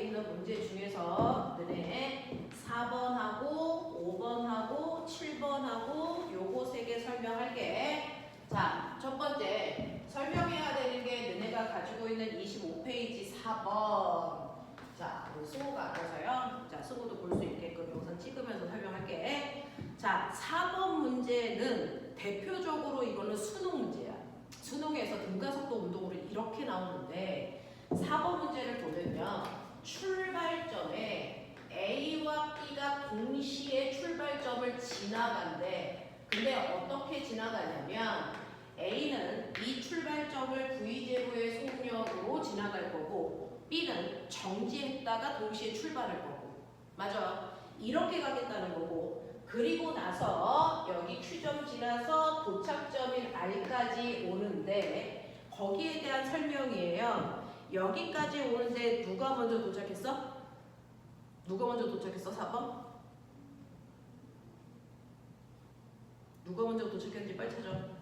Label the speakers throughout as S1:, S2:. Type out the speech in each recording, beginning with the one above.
S1: 있는 문제 중에서 너네 4번하고 5번하고 7번하고 요거 3개 설명할게. 자, 첫 번째 설명해야 되는 게 너네가 가지고 있는 25페이지 4번. 자, 우리 승우가 알아서요. 자, 승우도 볼 수 있게끔 영상 찍으면서 설명할게. 자, 4번 문제는 대표적으로 이거는 수능 문제야. 수능에서 등가속도 운동으로 이렇게 나오는데 4번 문제를 보면요. 출발점에 A와 B가 동시에 출발점을 지나간대. 근데 어떻게 지나가냐면 A는 이 출발점을 V0의 속력으로 지나갈 거고 B는 정지했다가 동시에 출발할 거고. 맞아. 이렇게 가겠다는 거고. 그리고 나서 여기 Q점 지나서 도착점인 R까지 오는데 거기에 대한 설명이에요. 여기까지 오는데 누가 먼저 도착했어? 누가 먼저 도착했어? 4번? 누가 먼저 도착했는지 빨리 찾아.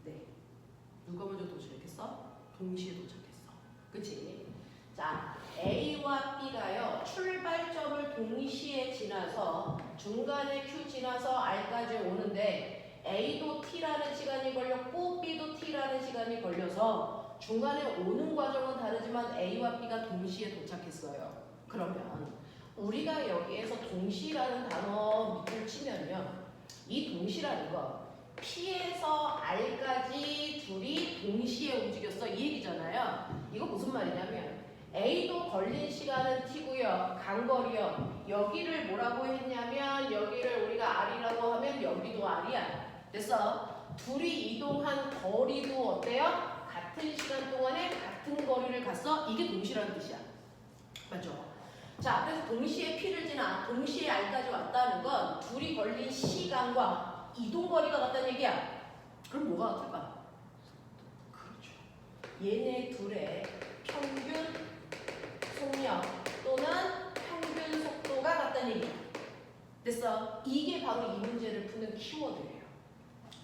S1: 네. 누가 먼저 도착했어? 동시에 도착했어. 그치? 자, A와 B가요. 출발점을 동시에 지나서 중간에 Q 지나서 R까지 오는데 A도 T라는 시간이 걸렸고 B도 T라는 시간이 걸려서 중간에 오는 과정은 다르지만 A와 B가 동시에 도착했어요. 그러면 우리가 여기에서 동시라는 단어 밑줄 치면요. 이 동시라는 거 P에서 R까지 둘이 동시에 움직였어 이 얘기잖아요. 이거 무슨 말이냐면 A도 걸린 시간은 T고요. 간거리요. 여기를 뭐라고 했냐면 여기를 우리가 R이라고 하면 여기도 R이야. 됐어? 둘이 이동한 거리도 어때요? 같은 시간 동안에 같은 거리를 갔어. 이게 동시라는 뜻이야. 맞죠? 자, 그래서 동시에 P를 지나 동시에 R까지 왔다는 건 둘이 걸린 시간과 이동거리가 같다는 얘기야. 그럼 뭐가 같을까? 그렇죠. 얘네 둘의 평균 속력 또는 평균 속도가 같다는 얘기야. 됐어? 이게 바로 이 문제를 푸는 키워드예요.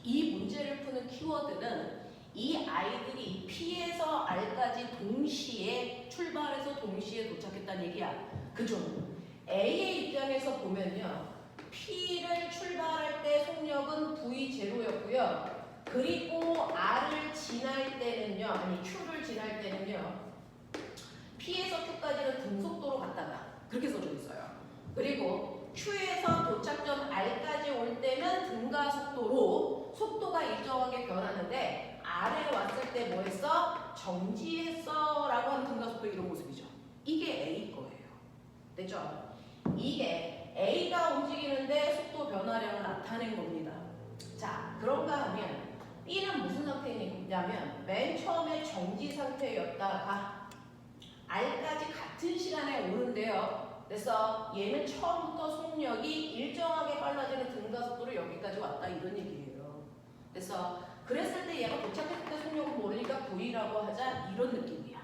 S1: 이 문제를 푸는 키워드는 이 아이들이 P에서 R까지 동시에 출발해서 동시에 도착했다는 얘기야. 그죠? A의 입장에서 보면요. P를 출발할 때 속력은 V0였고요. 그리고 R을 지날 때는요. 아니 Q를 지날 때는요. P에서 Q까지는 등속도로 갔다가 그렇게 써져 있어요. 그리고 Q에서 도착점 R까지 올 때는 등가속도로 속도가 일정하게 변하는데 R에 왔을 때 뭐 했어? 정지했어 라고 하는 등가속도 이런 모습이죠. 이게 A 거예요. 됐죠? 이게 A가 움직이는데 속도 변화량을 나타낸 겁니다. 자, 그런가 하면 B는 무슨 상태냐면 맨 처음에 정지 상태였다가 R까지 같은 시간에 오는데요. 그래서 얘는 처음부터 속력이 일정하게 빨라지는 등가속도로 여기까지 왔다 이런 얘기예요. 그래서 그랬을 때 얘가 도착했을 때 속력은 모르니까 V라고 하자 이런 느낌이야.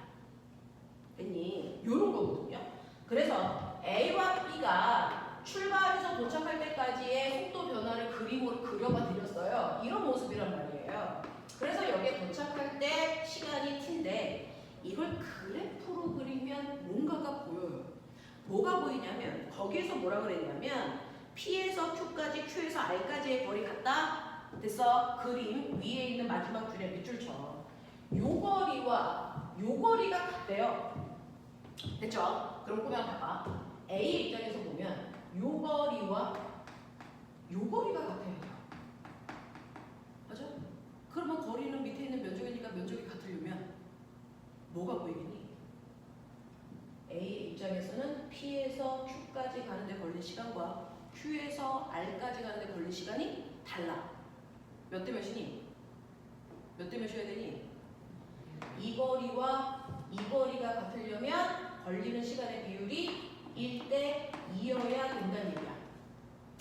S1: 됐니? 요런 거거든요. 그래서 A와 B가 출발해서 도착할 때까지의 속도 변화를 그림으로 그려봐 드렸어요. 이런 모습이란 말이에요. 그래서 여기에 도착할 때 시간이 T인데 이걸 그래프로 그리면 뭔가가 보여요. 뭐가 보이냐면 거기에서 뭐라 그랬냐면 P에서 Q까지 Q에서 R까지의 거리 같다. 됐어? 그림 위에 있는 마지막 줄에 밑줄 쳐. 요 거리와 요 거리가 같대요. 됐죠? 그럼 그냥 봐봐. A의 입장에서 보면 요 거리와 요 거리가 같아요. 맞아? 그러면 거리는 밑에 있는 면적이니까 면적이 같으려면 뭐가 보이겠니? A의 입장에서는 P에서 Q까지 가는데 걸린 시간과 Q에서 R까지 가는데 걸린 시간이 달라. 몇 대 몇이니? 몇 대 몇이어야 되니? 이 거리와 이 거리가 같으려면 걸리는 시간의 비율이 1대 2여야 된다는 얘기야.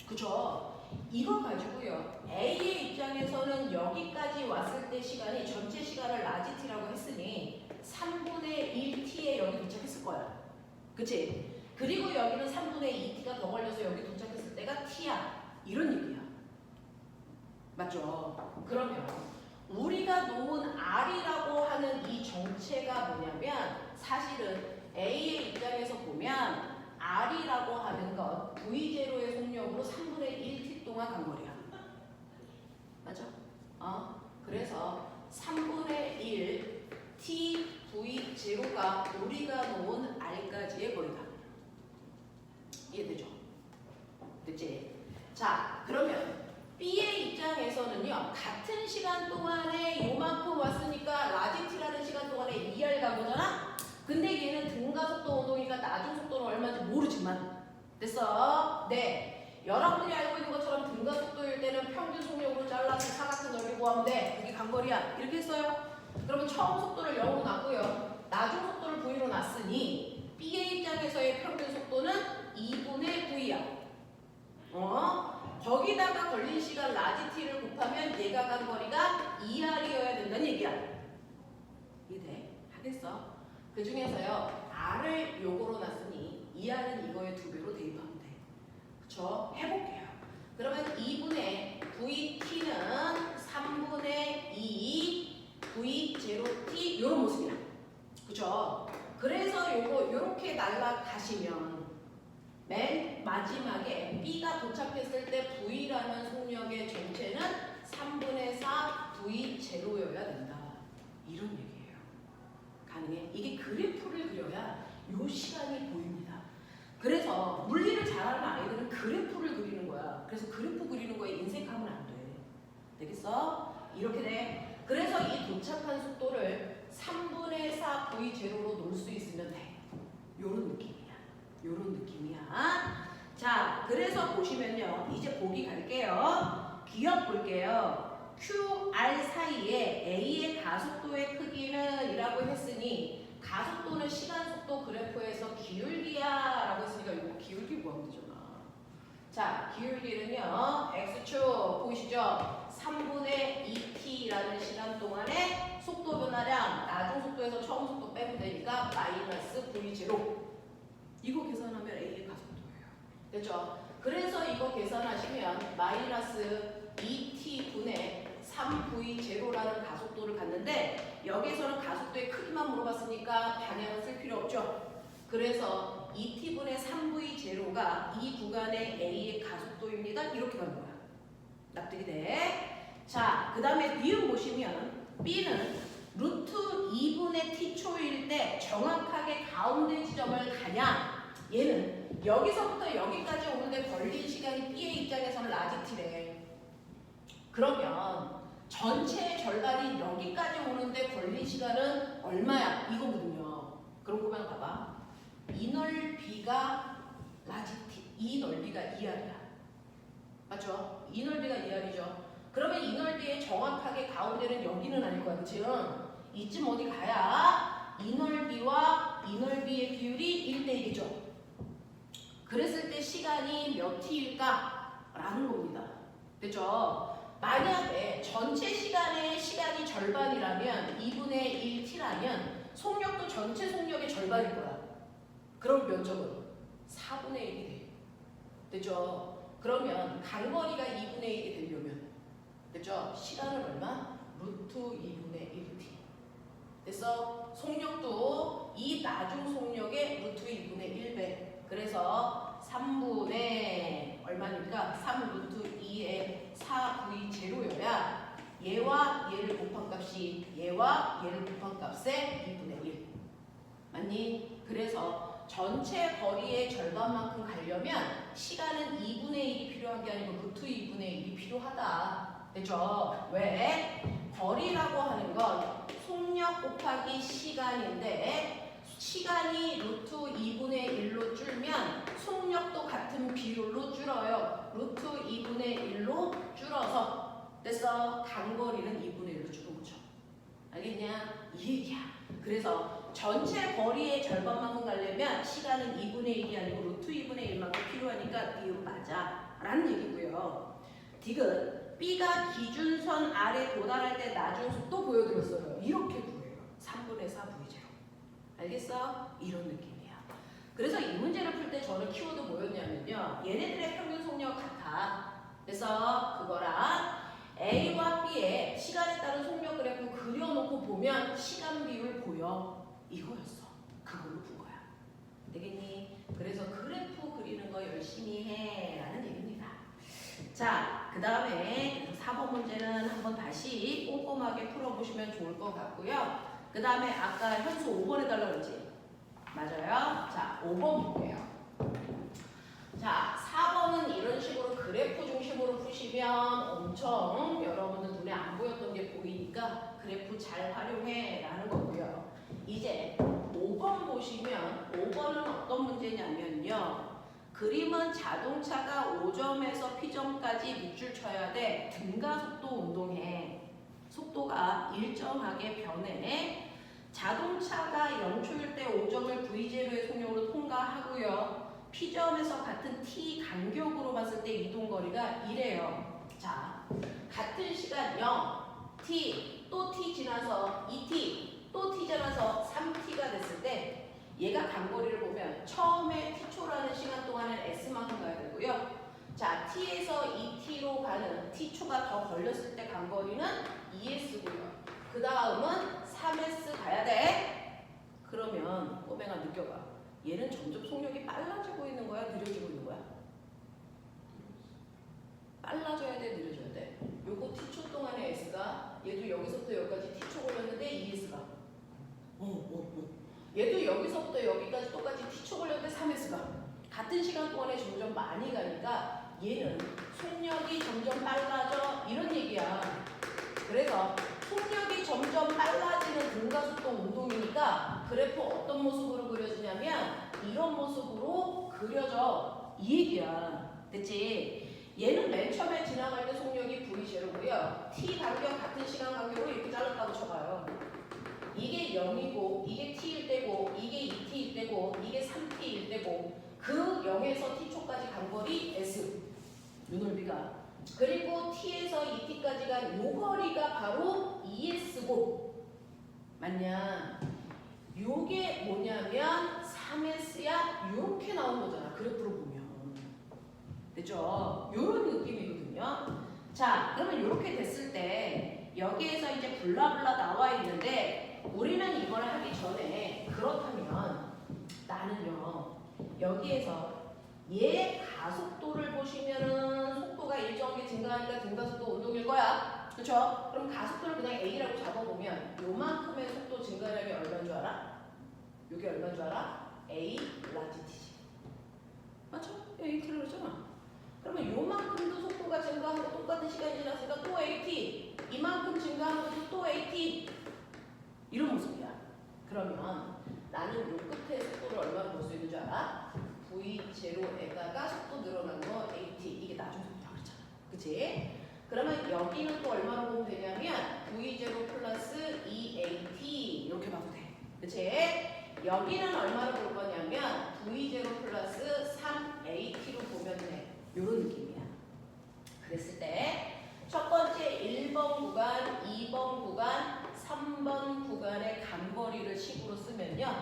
S1: 그죠? 이거 가지고요. A의 입장에서는 여기까지 왔을 때 시간이 전체 시간을 라지 t라고 했으니 3분 그치? 그리고 여기는 3분의 2t가 더 걸려서 여기 도착했을 때가 t야. 이런 얘기야. 맞죠? 그러면 우리가 놓은 r이라고 하는 이 정체가 뭐냐면 사실은 A의 입장에서 보면 r이라고 하는 건 V0의 속력으로 3분의 1t 동안 간 거리야. 맞아? 그래서 3분의 1 t V0가 우리가 놓은 r까지의 거리다. 이해되죠? 됐지? 자, 그러면 B의 입장에서는요, 같은 시간 동안에 요만큼 왔으니까 라지 t라는 시간 동안에 2R 간 거잖아? 근데 얘는 등가속도 운동이니까 나중 속도는 얼마인지 모르지만 됐어? 네. 여러분들이 알고 있는 것처럼 등가속도일 때는 평균 속력으로 잘라서 사각형 넓이 구하면 돼. 그게 간거리야. 이렇게 했어요. 그러면 처음 속도를 0으로 놨고요. 나중 속도를 V로 놨으니 B의 입장에서의 평균 속도는 2분의 V야. 거기다가 걸린 시간 라지 t를 곱하면 얘가 간 거리가 2R이어야 된다는 얘기야. 이해돼? 하겠어? 그 중에서요, R을 요거로 놨으니 2R은 이거의 2배로 대입하면 돼. 그쵸? 해볼게요. 그러면 2분의 VT는 3분의 2 V0T 요런 모습이야. 그쵸? 그래서 요렇게 날아가시면 맨 마지막에 B가 도착했을 때 V라는 속력의 정체는 3분의 4 V0여야 된다. 이런 얘기예요. 가능해? 이게 그래프를 그려야 요 시간이 보입니다. 그래서 물리를 잘하는 아이들은 그래프를 그리는 거야. 그래서 그래프 그리는 거에 인색하면 안 돼. 되겠어? 이렇게 돼. 그래서 이 도착한 속도를 3분의 4 V0로 놓을 수 있으면 돼. 요런 느낌이야. 요런 느낌이야. 자, 그래서 보시면요. 이제 보기 갈게요. 기억 볼게요. QR 사이에 A의 가속도의 크기는 이라고 했으니 가속도는 시간속도 그래프에서 기울기야 라고 했으니까 이거 기울기 구하면 되잖아. 자, 기울기는요. X축 보이시죠? 3분의 2t라는 시간 동안에 속도 변화량 나중 속도에서 처음 속도 빼면 되니까 마이너스 V0 이거 계산하면 A의 가속도예요. 됐죠? 그래서 이거 계산하시면 마이너스 2t분의 3V0라는 가속도를 갖는데 여기서는 가속도의 크기만 물어봤으니까 방향은 쓸 필요 없죠. 그래서 2t분의 3V0가 이 구간의 A의 가속도입니다. 이렇게 가는 거야. 납득이 돼? 자, 그 다음에 B를 보시면 B는 루트 2분의 t초일 때 정확하게 가운데 지점을 가냐? 얘는 여기서부터 여기까지 오는데 걸린 시간이 B의 입장에서는 라지 t래. 그러면 전체의 절반이 여기까지 오는데 걸린 시간은 얼마야? 이거거든요. 그럼 보면 봐봐. 이 넓이가 라지 t, 이 넓이가 2R이야. 맞죠? 이 넓이가 2R이죠. 그러면 이 넓이의 정확하게 가운데는 여기는 아닐 거야. 그치? 이쯤 어디 가야 이 넓이와 이 넓이의 비율이 1대1이죠. 그랬을 때 시간이 몇 t일까? 라는 겁니다. 됐죠? 만약에 전체 시간의 시간이 절반이라면 2분의 1t라면 속력도 전체 속력의 절반일 거야. 그럼 면적은 4분의 1이 돼. 됐죠? 그러면 간거리가 2분의 1이 되려면 됐죠? 시간은 얼마? 루트 2분의 1t. 됐어? 속력도 이 나중 속력의 루트 2분의 1배. 그래서 3분의 얼마니까? 3 루트 2의 4V0여야 얘와 얘를 곱한 값이 얘와 얘를 곱한 값의 2분의 1. 맞니? 그래서 전체 거리의 절반만큼 가려면 시간은 2분의 1이 필요한 게 아니고 루트 2분의 1이 필요하다. 됐죠? 왜? 거리라고 하는 건 속력 곱하기 시간인데 시간이 루트 2분의 1로 줄면 속력도 같은 비율로 줄어요. 루트 2분의 1로 줄어서 됐어? 단거리는 2분의 1로 줄은 거죠. 알겠냐? 이 얘기야. 그래서 전체 거리의 절반만큼 가려면 시간은 2분의 1이 아니고 루트 2분의 1만큼 필요하니까 비율 맞아 라는 얘기고요. 디귿 B가 기준선 아래 도달할 때 나중 속도 보여드렸어요. 이렇게 구해요. 3분의 4 V0. 알겠어? 이런 느낌이야. 그 그래서 이 문제를 풀 때 저는 키워드 뭐였냐면요. 얘네들의 평균 속력 같아. 그래서 그거랑 A와 B의 시간에 따른 속력 그래프 그려놓고 보면 시간 비율 보여. 이거였어. 그걸로 푼 거야. 되겠니? 그래서 그래프 그리는 거 열심히 해 라는 얘기입니다. 자, 그 다음에 4번 문제는 한번 다시 꼼꼼하게 풀어보시면 좋을 것 같고요. 그 다음에 아까 현수 5번 해달라고 했지? 맞아요. 자, 5번 볼게요. 자, 4번은 이런 식으로 그래프 중심으로 푸시면 엄청 여러분들 눈에 안 보였던 게 보이니까 그래프 잘 활용해 라는 거고요. 이제 5번 보시면 5번은 어떤 문제냐면요. 그림은 자동차가 5점에서 P점까지 밑줄 쳐야 돼. 등가속도 운동해. 속도가 일정하게 변해. 자동차가 0초일 때 5점을 V0의 속력으로 통과하고요. P점에서 같은 T 간격으로 봤을 때 이동거리가 이래요. 자, 같은 시간 0, T, 또 T 지나서 2T, 또 T 지나서 3T가 됐을 때 얘가 간거리를 보면 처음에 T초라는 시간 동안은 S만큼 가야 되고요. 자, T에서 2T로 가는 T초가 더 걸렸을 때 간거리는 2S고요. 그 다음은 3S 가야 돼. 그러면 꼬맹아 느껴봐. 얘는 점점 속력이 빨라지고 있는 거야? 느려지고 있는 거야? 빨라져야 돼? 느려져야 돼? 요거 T초 동안의 S가 얘도 여기서부터 여기까지 T초 걸렸는데 2S가 얘도 여기서부터 여기까지 똑같이 T초 걸렸는데 3S가 같은 시간 동안에 점점 많이 가니까 얘는 속력이 점점 빨라져 이런 얘기야. 그래서 속력이 점점 빨라지는 등가속도 운동이니까 그래프 어떤 모습으로 그려지냐면 이런 모습으로 그려져 이 얘기야. 됐지? 얘는 맨 처음에 지나갈 때 속력이 V0고요. T 간격 같은 시간 간격으로 이렇게 잘랐다고 쳐봐요. 이게 0이고 이게 T일 때고 이게 2T일 때고 이게 3T일 때고 그 0에서 T초까지 간 거리 S 눈높이가 그리고 T에서 2T까지가 요 거리가 바로 ES고 맞냐? 요게 뭐냐면 3S야 요렇게 나온 거잖아. 그래프로 보면 됐죠? 요런 느낌이거든요. 자, 그러면 요렇게 됐을 때 여기에서 이제 블라블라 나와 있는데 우리는 이걸 하기 전에 그렇다면 나는요 여기에서 얘 가속도를 보시면은 속도가 일정하게 증가하니까 등가속도 운동일 거야. 그쵸? 그럼 가속도를 그냥 A라고 잡아보면 요만큼의 속도 증가량이 얼마인 줄 알아? 요게 얼마인 줄 알아? A 라지 T지. 맞죠? AT라고 그러잖아. 그러면 요만큼도 속도가 증가하는 거 똑같은 시간이 지났으니까 또 AT. 이만큼 증가하는 것도 또 AT. 이런 모습이야. 그러면 나는 요 끝에 속도를 얼마나 볼 수 있는 줄 알아? V0에다가 속도 늘어난 거 AT. 이게 나중 속도라고 그랬잖아. 그치? 그러면 여기는 또 얼마나 보면 되냐면 V0 플러스 2AT 이렇게 봐도 돼. 그치? 여기는 얼마나 볼 거냐면 V0 플러스 3AT로 보면 돼. 요런 느낌이야. 그랬을 때 첫 번째 1번 구간, 2번 구간, 3번 구간의 간거리를 식으로 쓰면요.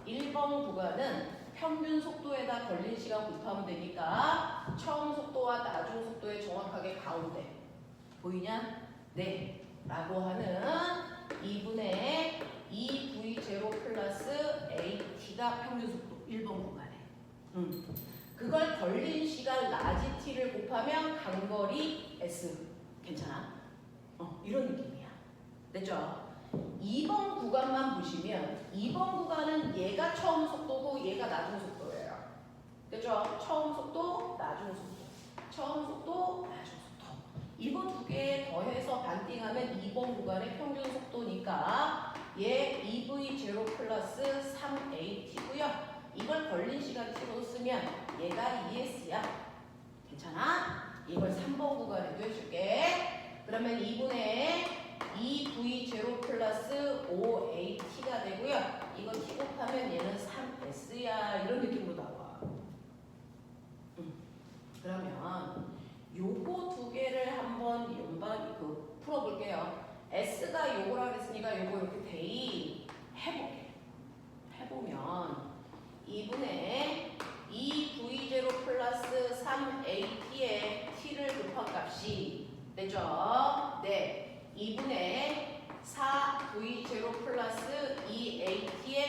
S1: 1번 구간은 평균 속도에다 걸린 시간 곱하면 되니까 처음 속도와 나중 속도의 정확하게 가운데 보이냐? 네 라고 하는 2분의 2V0 플러스 AT가 평균 속도 1번 구간에 그걸 걸린 시간 라지 T를 곱하면 간거리 S 괜찮아? 이런 느낌이야. 됐죠? 2번 구간만 보시면 2번 구간은 얘가 처음 속도고 얘가 나중 속도예요. 됐죠? 처음 속도, 나중 속도. 처음 속도, 나중 속도. 이거 두 개 더해서 반띵하면 2번 구간의 평균 속도니까 얘 EV0 플러스 3AT고요. 이걸 걸린 시간 T로 쓰면 얘가 ES야. 괜찮아? 이걸 3번 구간에도 해줄게. 그러면 2분의 2V0 플러스 5AT가 되고요. 이거 T 곱하면 얘는 3S야. 이런 느낌으로 나와. 그러면 요거 두 개를 한번 연방 풀어볼게요. S가 요거라 그랬으니까 요거 이렇게 대입 해볼게. 해보면 2분의 2분의 4V0 플러스 2AT의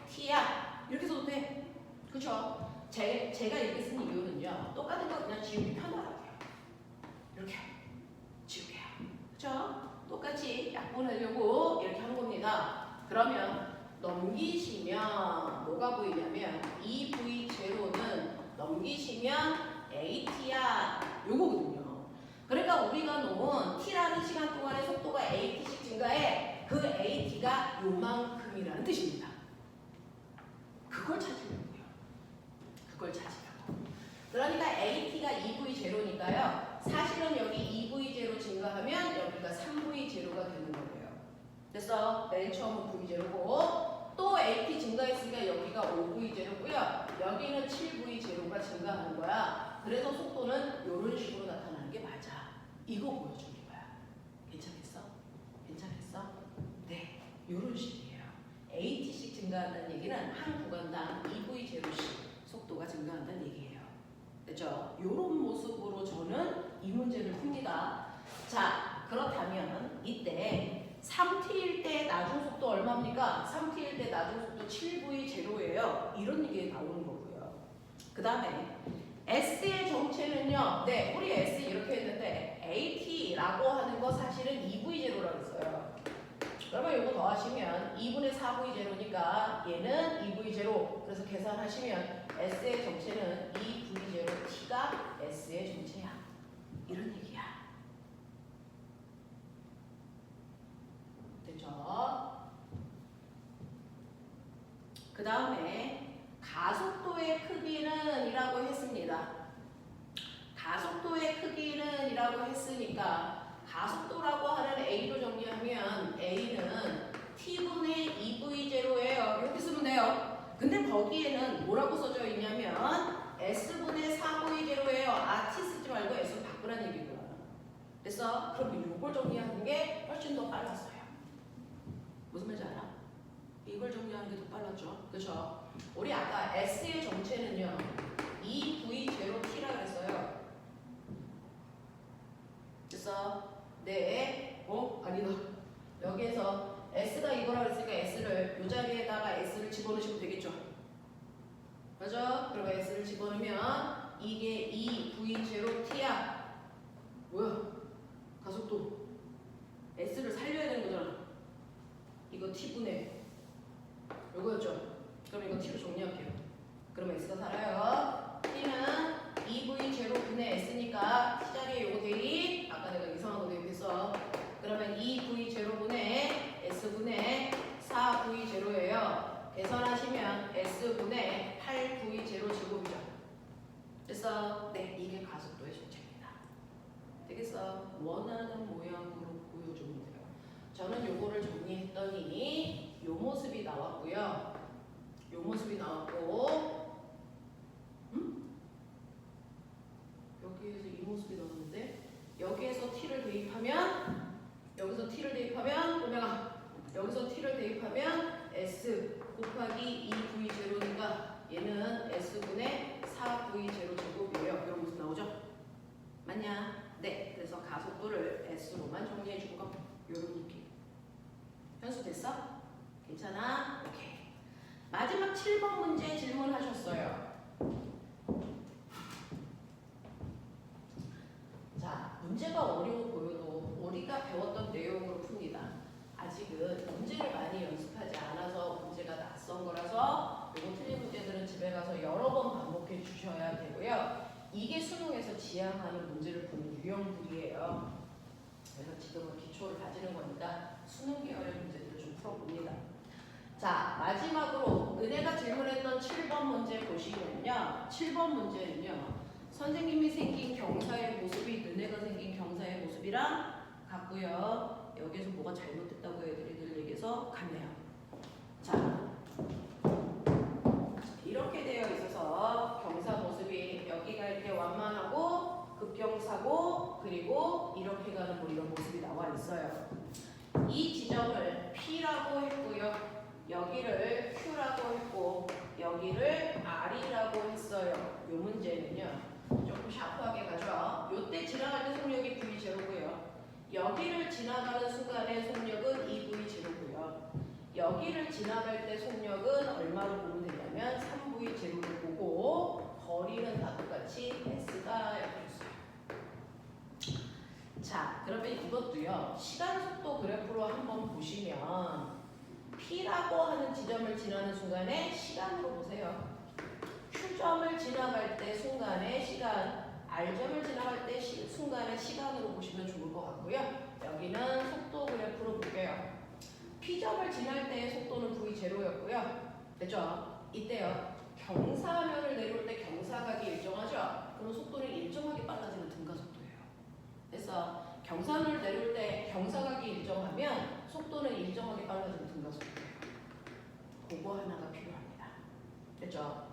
S1: T야. 이렇게 써도 돼. 그쵸? 제가 이렇게 쓴 이유는요. 똑같은 거 그냥 지우기 편하라고요. 이렇게 지우게요. 그쵸? 똑같이 약분하려고 이렇게 하는 겁니다. 그러면 넘기시면 뭐가 보이냐면 2V0는 넘기시면 AT야. 요거거든요. 그러니까 우리가 놓은 T라는 시간 동안의 속도가 AT씩 증가해. 그 AT가 요만큼이라는 뜻입니다. 그걸 찾으려고요. 그걸 찾으려고. 그러니까 AT가 2V0니까요. 사실은 여기 2V0 증가하면 여기가 3V0가 되는 거예요. 그래서 맨 처음은 V0고 또 AT 증가했으니까 여기가 5V0고요. 여기는 7V0가 증가하는 거야. 그래서 속도는 이런 식으로 나타나는 게 맞아. 이거 보여주는 거야. 괜찮겠어? 괜찮겠어? 네, 이런 식이에요. AT씩 증가한다는 얘기는 한 구간당 2V0씩 속도가 증가한다는 얘기예요. 됐죠? 이런 모습으로 저는 이 문제를 풉니다. 자, 그렇다면 이때 3T일 때 나중 속도 얼마입니까? 3T일 때 나중 속도 7V0예요. 이런 얘기 나오는 거고요. 그 다음에 S의 정체는요. 네, 우리 S 이렇게 했는데 AT라고 하는 거 사실은 2V0라고 했어요. 그러면 이거 더하시면 2분의 4V0니까 얘는 2V0. 그래서 계산하시면 S의 정체는 2V0, T가 S의 정체야. 이런 얘기야. 됐죠? 그 다음에 가속도의 크기는 이라고 했습니다. 가속도의 크기는 이라고 했으니까 가속도라고 하는 A로 정리하면 A는 T분의 2V0예요. 이렇게 쓰면 돼요. 근데 거기에는 뭐라고 써져 있냐면 S분의 4V0예요. 아, T 쓰지 말고 S로 바꾸라는 얘기구나. 그래서 그럼 이걸 정리하는 게 훨씬 더 빨랐어요. 무슨 말인지 알아? 이걸 정리하는 게 더 빨랐죠. 그렇죠? 우리 아까 S의 정체는요. 2V0T라 그랬어요. 그래서 네, 아니다. 여기에서 S가 이거라 그랬으니까 S를 이 자리에다가 S를 집어넣으시면 되겠죠. 맞아? 그리고 S를 집어넣으면 이게 2V0T야. 뭐야? 가속도. S를 살려야 되는 거잖아. 이거 T분의 요거였죠. 그럼 이거 T로 정리할게요. 그러면 S가 살아요. T는 2V0분의 S니까 T 자리에 요거 대입. 아까 내가 이상한 거 대입했어. 그러면 2V0분의 S분의 4V0예요. 계산하시면 S분의 8V0 제곱이죠. 그래서 네, 이게 가속도의 정체입니다. 되겠어? 원하는 모양으로 보여주면 돼요. 저는 요거를 정리했더니 요 모습이 나왔고요. 요 모습이 나왔고 여기에서 이 모습이 나왔는데 여기에서 T를 대입하면 오메가 여기서 T를 대입하면 S 곱하기 2V0니까 얘는 S분의 4V0 제곱이에요. 이런 모습 나오죠? 맞냐? 네. 그래서 가속도를 S로만 정리해 준 거 이런 느낌. 현수 됐어? 괜찮아? 오케이. 마지막 7번 문제 질문하셨어요. 자, 문제가 어려워 보여도 우리가 배웠던 내용으로 풉니다. 아직은 문제를 많이 연습하지 않아서 문제가 낯선 거라서 이거 틀린 문제들은 집에 가서 여러 번 반복해 주셔야 되고요. 이게 수능에서 지향하는 문제를 푸는 유형들이에요. 그래서 지금은 기초를 다지는 거니까 수능 계열의 문제들을 좀 풀어봅니다. 자, 마지막으로 은혜가 질문했던 7번 문제 보시면요. 7번 문제는요. 선생님이 생긴 경사의 모습이 은혜가 생긴 경사의 모습이랑 같고요. 여기서 뭐가 잘못됐다고 애들이 얘기해서 같네요. 자, 이렇게 되어 있어서 경사 모습이 여기가 이렇게 완만하고 급경사고 그리고 이렇게 가는 뭐 이런 모습이 나와 있어요. 이 지점을 P라고 했고요. 여기를 Q라고 했고 여기를 R이라고 했어요. 이 문제는요. 조금 샤프하게 가죠. 요때 지나갈 때 속력이 V0고요. 여기를 지나가는 순간의 속력은 2v0고요. 여기를 지나갈 때 속력은 얼마로 보면 되냐면 3v0를 보고 거리는 다 똑같이 s가 이렇게 있어요. 자, 그러면 이것도요. 시간 속도 그래프로 한번 보시면 P라고 하는 지점을 지나는 순간에 시간으로 보세요. Q점을 지나갈 때 순간의 시간, R점을 지나갈 때 순간의 시간으로 보시면 좋을 것 같고요. 여기는 속도 그래프로 볼게요. P점을 지날 때의 속도는 V0였고요. 됐죠? 이때요. 경사면을 내려올 때 경사각이 일정하죠? 그럼 속도는 일정하게 빨라지는 등가속도예요. 그래서 경사면을 내려올 때 경사각이 일정하면 속도는 일정하게 빨라지는 등가속도예요. 그거 하나가 필요합니다. 됐죠?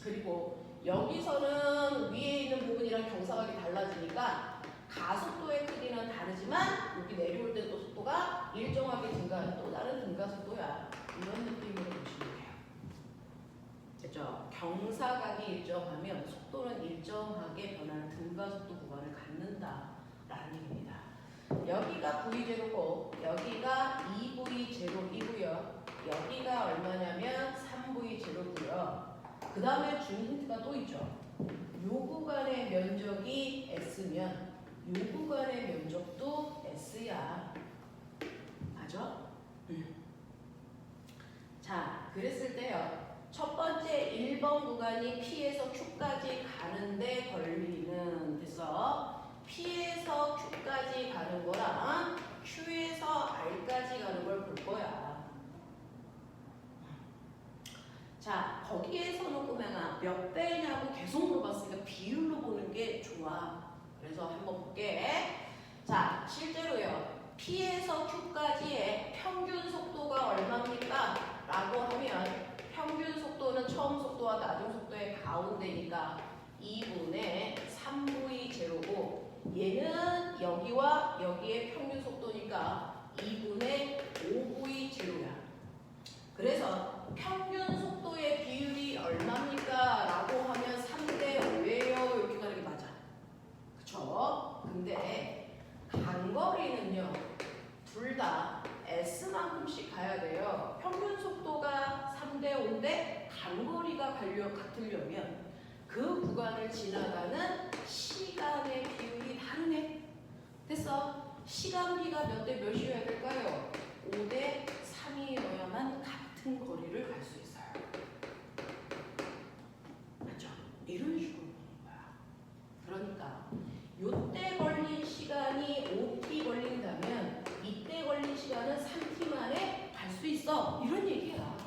S1: 그리고 여기서는 위에 있는 부분이랑 경사각이 달라지니까 가속도의 크기는 다르지만 여기 내려올 때 또 속도가 일정하게 증가하는 또 다른 등가속도야. 이런 느낌으로 보시면 돼요. 됐죠? 경사각이 일정하면 속도는 일정하게 변하는 등가속도 구간을 갖는다라는 얘기입니다. 여기가 V0고 여기가 2V0이고요. 여기가 얼마냐면 3V0고요. 그 다음에 준 힌트가 또 있죠. 요 구간의 면적이 S면 요 구간의 면적도 S야. 맞아? 자, 그랬을 때요. 첫 번째 1번 구간이 P에서 Q까지 가는데 걸리는 됐어. P에서 Q까지 가는 거랑 Q에서 R까지 가는 걸 볼 거야. 자, 거기에서는 꼬맹아 몇 배냐고 계속 물어봤으니까 비율로 보는 게 좋아. 그래서 한번 볼게. 자, 실제로요. P에서 Q까지의 평균 속도가 얼마입니까? 라고 하면 평균 속도는 처음 속도와 나중 속도의 가운데니까 2분의 3V0고 얘는 여기와 여기의 평균 속도니까 2분의 5V0야. 그래서 평균 속도의 비율이 얼마입니까? 라고 하면 3대 5예요. 이렇게 가는 게 맞아. 그쵸? 근데 간거리는요. 둘 다 S만큼씩 가야 돼요. 평균 속도가 3대 5인데 간거리가 같으려면 그 구간을 지나가는 시간의 비율이 다르네. 됐어? 시간비가 몇 대 몇이어야 될까요? 5대 3이어야만 같은 거리를 갈 수 있어요. 맞죠? 이런 식으로 보는 거야. 그러니까 요때 걸린 시간이 5t 걸린다면 이때 걸린 시간은 3t 만에 갈 수 있어. 이런 얘기야.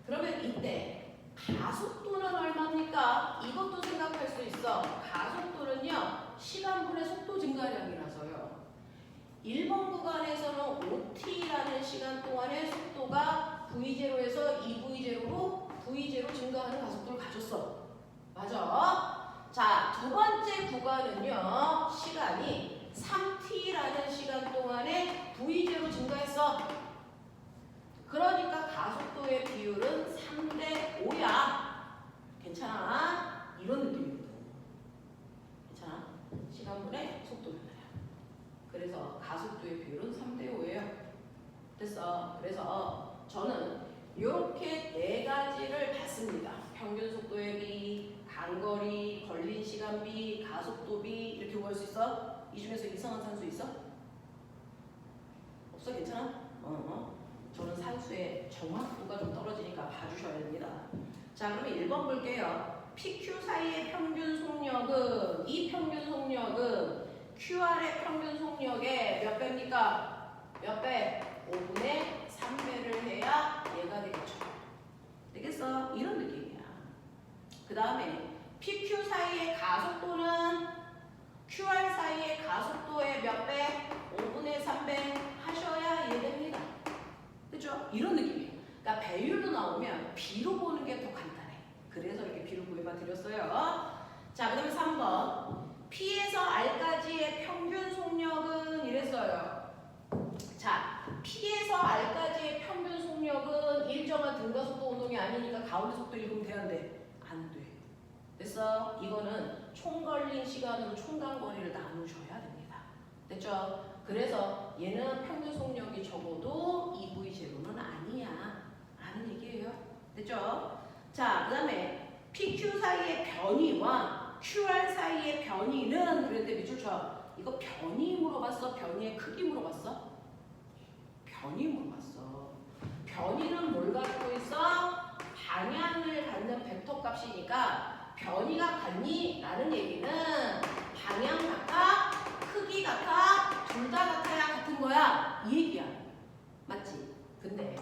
S1: 그러면 이때 가속도는 얼마입니까? 이것도 생각할 수 있어. 가속도는요. 시간분의 속도 증가량이라서요. 1번 구간에서는 5t라는 시간 동안의 속도가 V0에서 2V0로 V0 증가하는 가속도를 가졌어. 맞아? 자, 두 번째 구간은요. 시간이 3t라는 시간 동안에 V0 증가했어. 그러니까 가속도의 비율은 3대 5야. 괜찮아? 이런 느낌이거든. 괜찮아? 시간분의 속도 변화야. 그래서 가속도의 비율은 3대 5예요. 됐어. 그래서 저는 이렇게 네 가지를 봤습니다. 평균 속도의 비, 간거리, 걸린 시간비, 가속도비 이렇게 구할 수 있어? 이 중에서 이상한 산수 있어? 없어? 괜찮아? 저는 산수의 정확도가 좀 떨어지니까 봐주셔야 됩니다. 자, 그러면 1번 볼게요. PQ 사이의 평균 속력은 이 평균 속력은 QR의 평균 속력의 몇 배입니까? 몇 배? 5분의 3배를 해야 얘가 되겠죠. 되겠어? 이런 느낌이야. 그 다음에 PQ 사이의 가속도는 QR 사이의 가속도의 몇 배? 5분의 3배 하셔야 이해됩니다. 그죠? 이런 느낌이에요. 그러니까 배율로 나오면 B로 보는 게 더 간단해. 그래서 이렇게 B로 구해봐 드렸어요. 자, 그 다음에 3번. P에서 R까지의 평균 속력은 이랬어요. 자, P에서 R까지의 평균 속력은 일정한 등가속도 운동이 아니니까 가운데 속도 읽으면 돼야 안 돼? 안 돼. 됐어? 이거는 총 걸린 시간으로 총간 거리를 나누셔야 됩니다. 됐죠? 그래서 얘는 평균 속력이 적어도 EV0는 아니야 라는 얘기예요. 됐죠? 자, 그 다음에 PQ 사이의 변이와 QR 사이의 변이는 그랬는데 밑줄 쳐. 이거 변이 물어봤어? 변이의 크기 물어봤어? 변이 물어봤어. 변이는 뭘 갖고 있어? 방향을 갖는 벡터 값이니까 변이가 같니? 라는 얘기는 방향 같아? 크기 같아? 둘 다 같아야 같은 거야? 이 얘기야. 맞지? 근데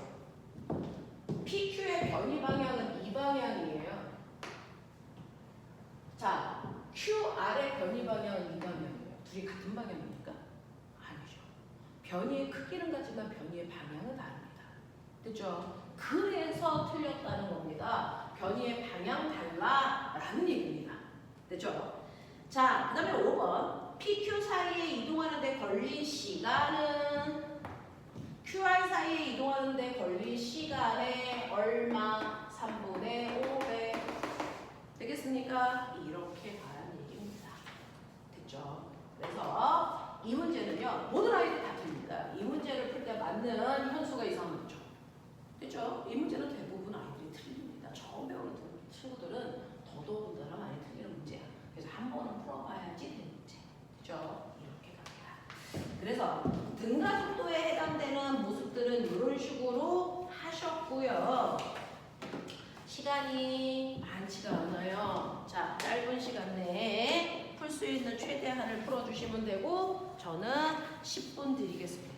S1: PQ의 변이 방향은 이 방향이에요. 자, QR의 변이 방향은 이 방향이에요. 둘이 같은 방향입니까? 아니죠. 변이의 크기는 같지만 변이의 방향은 다릅니다. 됐죠? 그래서 틀렸다는 겁니다. 변이의 방향 달라라는 얘기입니다. 됐죠? 자, 그 다음에 5번. PQ 사이에 이동하는 데 걸린 시간은 QR 사이에 이동하는 데 걸린 시간의 얼마? 3분의 5배. 되겠습니까? 이렇게 가라는 얘기입니다. 됐죠? 그래서 이 문제는요, 모든 아이들 다 틀립니다. 이 문제를 풀 때 맞는 현수가 이상한 거죠. 됐죠? 이 문제는 대부분 아이들이 틀립니다. 처음 배우는 친구들은 더더군다나 많이 틀리는 문제야. 그래서 한 번은 풀어봐야지 되는 문제. 됐죠? 이렇게 갑니다. 그래서 등가속도에 해당되는 모습들은 이런 식으로 하셨고요. 시간이 많지가 않아요. 자, 짧은 시간 내에 풀 수 있는 최대한을 풀어주시면 되고 저는 10분 드리겠습니다.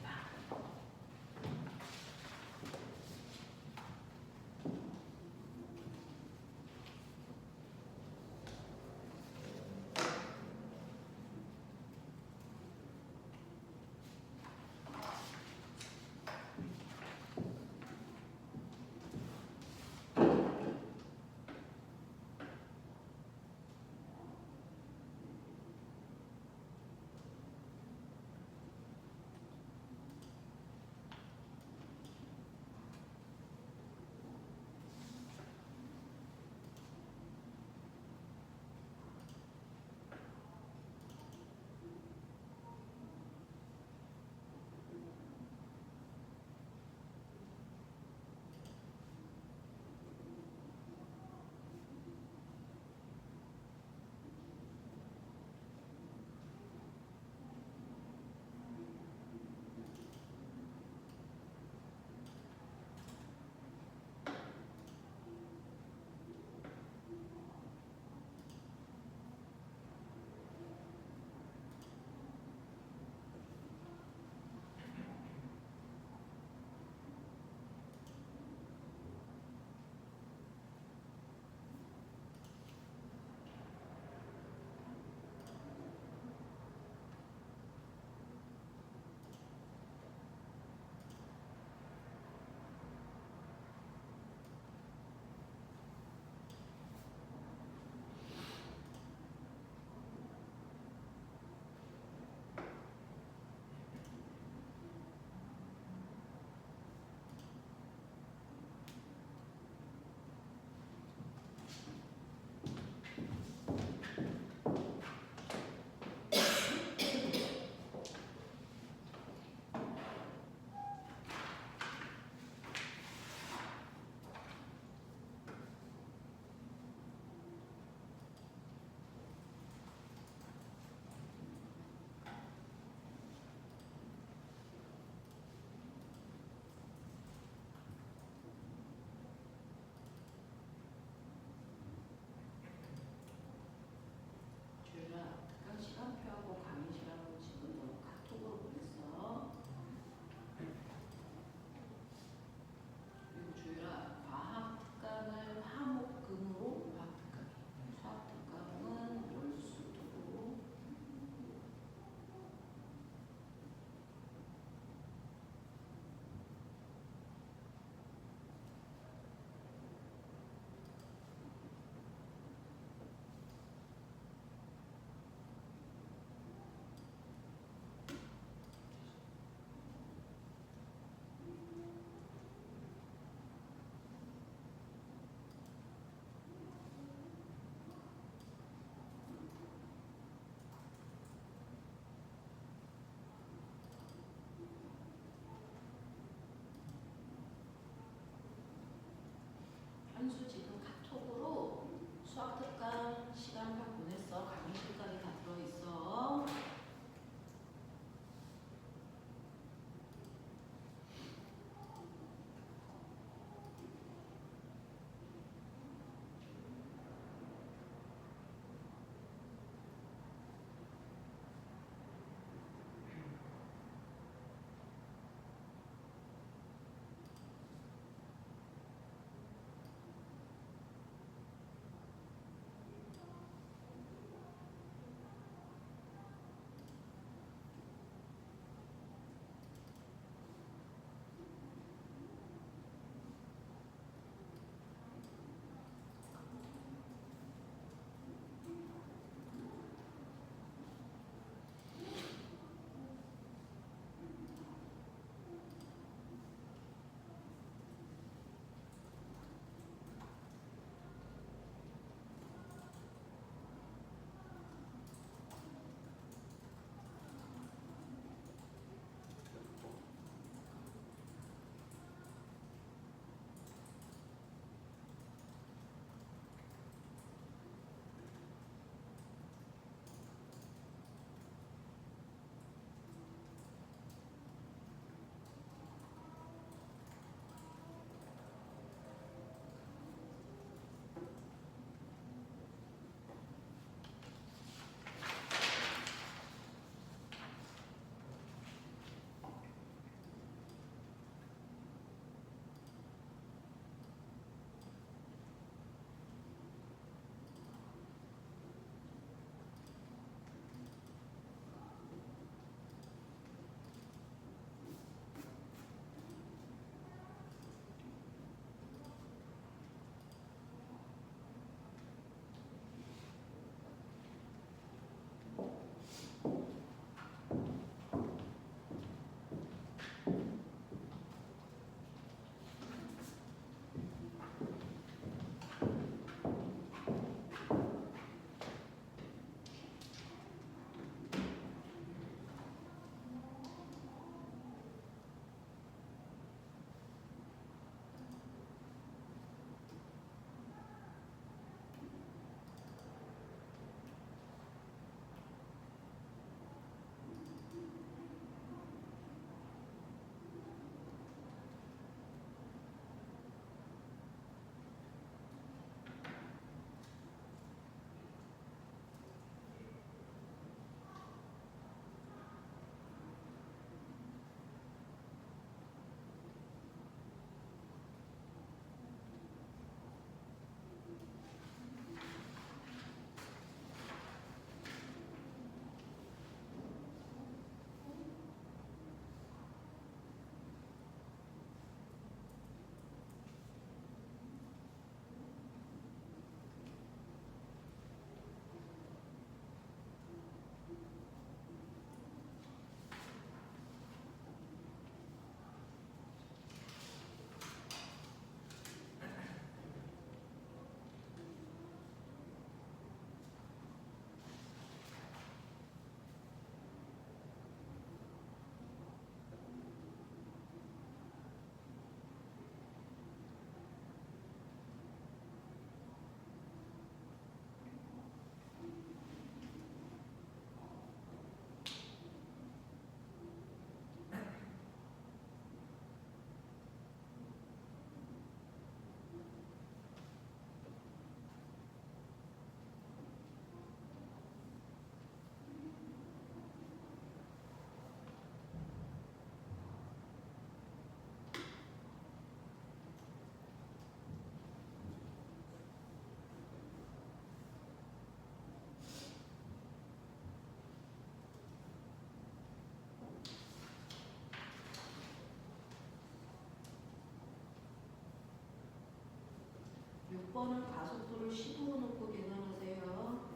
S1: 6번은 가속도를 15로 놓고 계산하세요.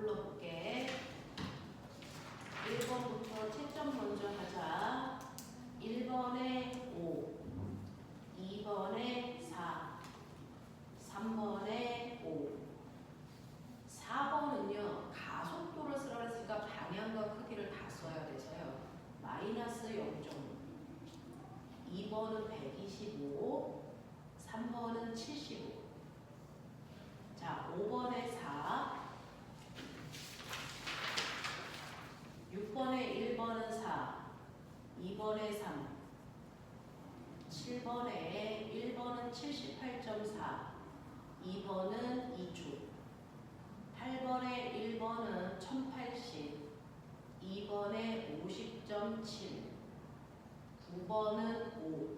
S1: 불러볼게. 1번부터 채점 먼저 하자. 1번에 5, 2번에 4, 3번에 5, 4번은요. 가속도를 쓰라 그랬으니까 방향과 크기를 다 써야 돼서요. 마이너스 0.5, 2번은 125, 3번은 75. 자, 5번에 4, 6번에 1번은 4, 2번에 3, 7번에 1번은 78.4, 2번은 2초, 8번에 1번은 1080, 2번에 50.7, 9번은 5,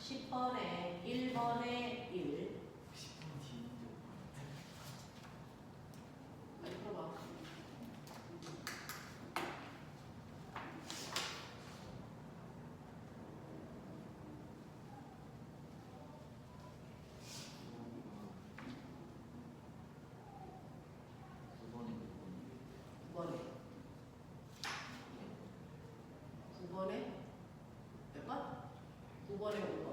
S1: 10번에 1번에 1. 빨리 풀어봐. 9번에 9번에 몇 번? 9번에 5번.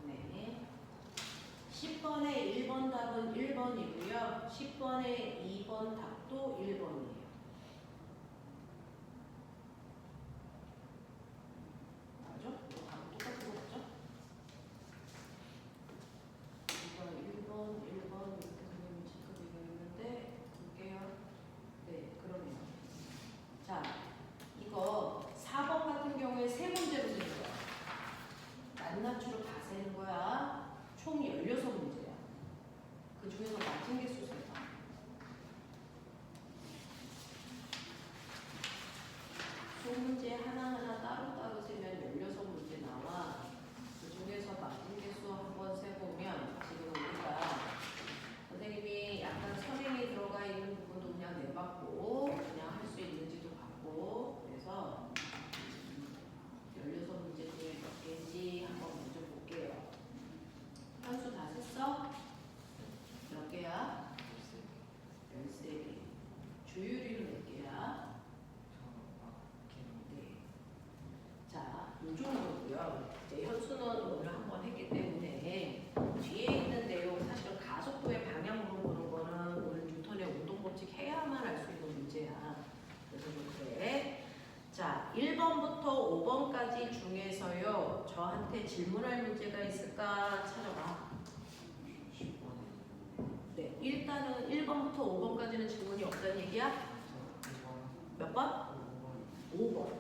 S1: 네. 10번에 1번 답은 1번이고요. 10번에 2번 답도 1번이에요. 맞죠? 이거 답은 똑같은 거 맞죠? 2번, 1번, 1번 이렇게 선생님이 지금 얘기했는데 볼게요. 네, 그러네요. 자, 이거 4번 같은 경우에 세 문제로 세는 거야. 낱낱이로 다 세는 거야. 총 16문제야. 그 중에서 맞은 개수 세봐. 소문제 하나하나 따로따로 세면 16문제 나와. 그 중에서 맞은 개수 한번 세보면 지금 우리가 선생님이 약간 선행이 들어가 있는 부분도 그냥 내봤고 그냥 할 수 있는지도 봤고 그래서 16문제 중에 몇 개인지 한번 먼저 볼게요. 한수 다 셌어? 몇 개야? 13개. 주율이는 몇 개야? 네. 자, 이 정도고요. 이제 현수는 오늘 한번 했기 때문에 뒤에 있는 내용 사실은 가속도의 방향으로 보는 거는 오늘 뉴턴의 운동법칙 해야만 알 수 있는 문제야. 그래서 좀 그래. 자, 1번부터 5번까지 중에서요. 저한테 질문할 문제가 있을까 찾아봐. 네, 일단은 1번부터 5번까지는 질문이 없다는 얘기야? 몇 번? 5번.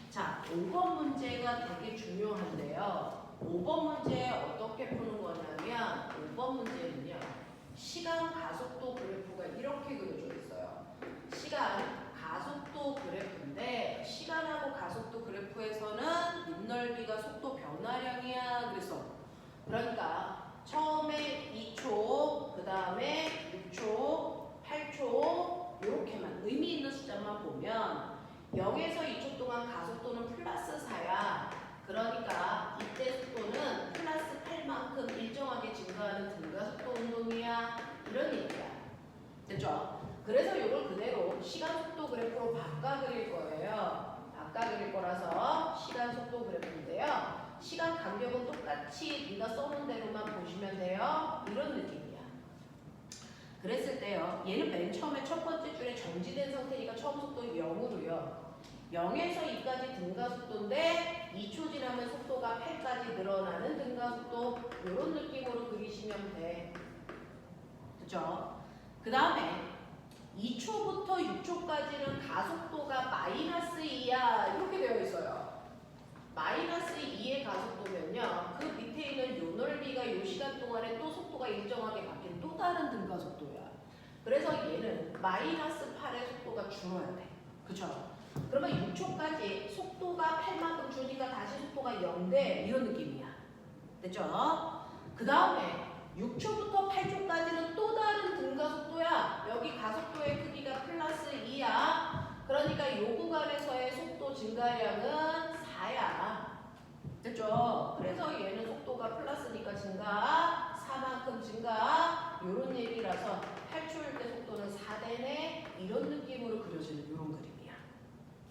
S1: 자, 5번 문제가 되게 중요한데요. 5번 문제 어떻게 푸는 거냐면 5번 문제는요. 시간 가속도 그래프가 이렇게 그려져 있어요. 시간 가속도 그래프인데 시간하고 가속도 그래프에서는 밑넓이가 속도 변화량이야. 그래서 그러니까 처음에 2초, 그 다음에 6초, 됐죠? 그래서 이걸 그대로 시간 속도 그래프로 바꿔 그릴 거예요. 바꿔 그릴 거라서 시간 속도 그래프인데요. 시간 간격은 똑같이 네가 써놓은 대로만 보시면 돼요. 이런 느낌이야. 그랬을 때요. 얘는 맨 처음에 첫 번째 줄에 정지된 상태니까 처음 속도 0으로요. 0에서 2까지 등가속도인데 2초 지나면 속도가 8까지 늘어나는 등가속도 이런 느낌으로 그리시면 돼. 그죠? 그 다음에 2초부터 6초까지는 가속도가 마이너스 2야 이렇게 되어 있어요. 마이너스 2의 가속도면요. 그 밑에 있는 요 넓이가 요 시간 동안에 또 속도가 일정하게 바뀐 또 다른 등가속도야. 그래서 얘는 마이너스 8의 속도가 줄어야 돼. 그쵸? 그러면 6초까지 속도가 8만큼 주니까 다시 속도가 0돼. 이런 느낌이야. 됐죠? 그 다음에 6초부터 8초까지는 또 다른 등가속도야. 여기 가속도의 크기가 플러스 2야. 그러니까 요 구간에서의 속도 증가량은 4야. 됐죠? 그래서 얘는 속도가 플러스니까 증가, 4만큼 증가, 요런 얘기라서 8초일 때 속도는 4되네. 이런 느낌으로 그려지는 요런 그림이야.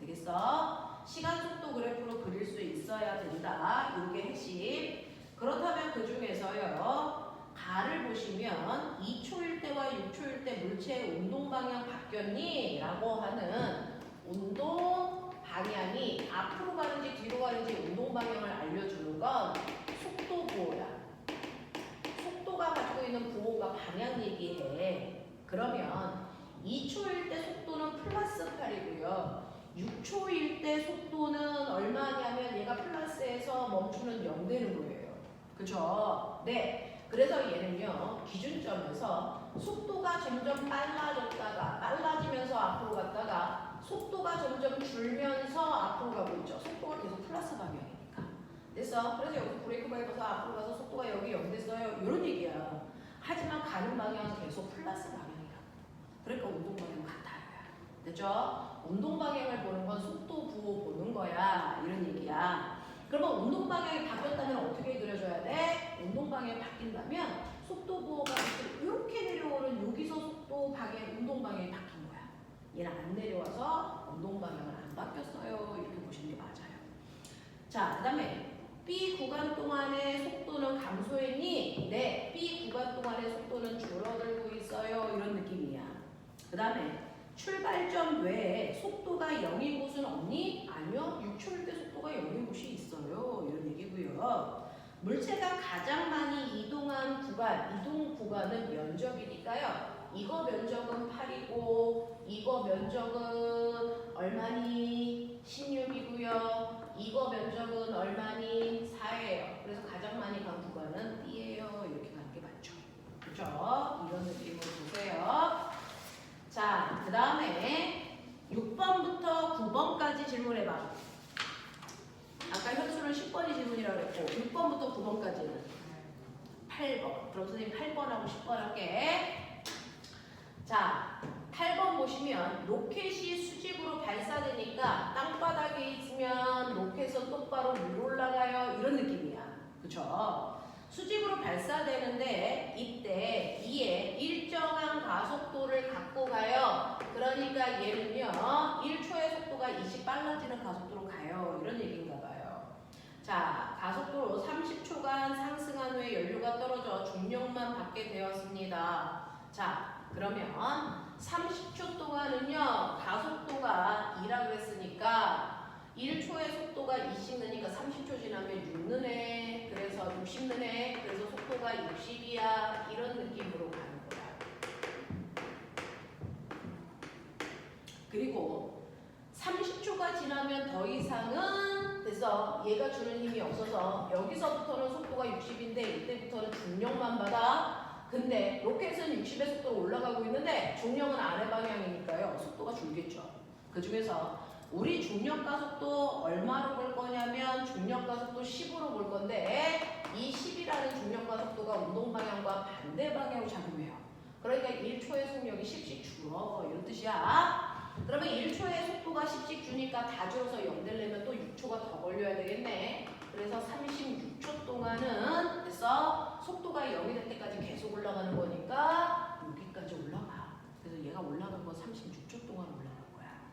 S1: 되겠어? 시간 속도 그래프로 그릴 수 있어야 된다. 요게 핵심. 그렇다면 그 중에서요. 가를 보시면 2초일 때와 6초일 때 물체의 운동 방향 바뀌었니? 라고 하는 운동 방향이 앞으로 가는지 뒤로 가는지 운동 방향을 알려주는 건 속도 부호야. 속도가 가지고 있는 부호가 방향 얘기해. 그러면 2초일 때 속도는 플러스 8이고요. 6초일 때 속도는 얼마냐면 얘가 플러스에서 멈추면 0 되는 거예요. 그죠? 네. 그래서 얘는요. 기준점에서 속도가 점점 빨라지면서 앞으로 갔다가 속도가 점점 줄면서 앞으로 가고 있죠. 속도가 계속 플러스 방향이니까. 됐어? 그래서 여기 브레이크 밟아서 앞으로 가서 속도가 여기 0 됐어요. 이런 얘기야. 하지만 가는 방향은 계속 플러스 방향이라고. 그러니까 운동 방향은 같아요. 됐죠? 운동 방향을 보는 건 속도 부호 보는 거야. 이런 얘기야. 그러면 운동 방향이 바뀌었다면 어떻게 그려줘야 돼? 운동 방향이 바뀐다면 속도 부호가 이렇게 내려오는 여기서 속도 방향, 운동 방향이 바뀐 거야. 얘는 안 내려와서 운동 방향은 안 바뀌었어요. 이렇게 보시는 게 맞아요. 자, 그 다음에 B 구간 동안의 속도는 감소했니? 네, B 구간 동안의 속도는 줄어들고 있어요. 이런 느낌이야. 그 다음에 출발점 외에 속도가 0인 곳은 없니? 아니요. 6초일 때 속도가 0인 곳이 있어요. 이런 얘기고요. 물체가 가장 많이 이동한 구간, 이동 구간은 면적이니까요. 이거 면적은 8이고 이거 면적은 얼마니? 16이고요. 이거 면적은 얼마니? 4예요. 그래서 가장 많이 간 구간은 B예요. 이렇게 가는 게 맞죠. 그렇죠? 이런 느낌으로 보세요. 자, 그 다음에 6번부터 9번까지 질문해봐. 아까 현수는 10번이 질문이라고 했고 6번부터 9번까지는 8번. 그럼 선생님 8번하고 10번 할게. 자, 8번 보시면 로켓이 수직으로 발사되니까 땅바닥에 있으면 로켓은 똑바로 위로 올라가요. 이런 느낌이야. 그쵸? 수직으로 발사되는데 이때 이에 일정한 가속도를 갖고 가요. 그러니까 얘는요. 1초의 속도가 20 빨라지는 가속도로 가요. 이런 얘기인가 봐요. 자, 가속도로 30초간 상승한 후에 연료가 떨어져 중력만 받게 되었습니다. 자, 그러면 30초 동안은요. 가속도가 2라 그랬으니까 1초의 속도가 2씩 느니까 30초 지나면 6 느네. 그래서 60 느네. 그래서 속도가 60이야. 이런 느낌으로 가는 거야. 그리고 30초가 지나면 더 이상은 됐어. 얘가 주는 힘이 없어서 여기서부터는 속도가 60인데 이때부터는 중력만 받아. 근데 로켓은 60의 속도로 올라가고 있는데 중력은 아래 방향이니까요. 속도가 줄겠죠. 그 중에서 우리 중력 가속도 얼마로 볼 거냐면 중력 가속도 10으로 볼 건데 이 10이라는 중력 가속도가 운동 방향과 반대 방향으로 작용해요. 그러니까 1초의 속력이 10씩 줄어. 이런 뜻이야. 그러면 1초의 속도가 10씩 주니까 다 줄어서 0 되려면 또 6초가 더 걸려야 되겠네. 그래서 36초 동안은 됐어. 속도가 0이 될 때까지 계속 올라가는 거니까 여기까지 올라가. 그래서 36초 동안 올라갈 거야.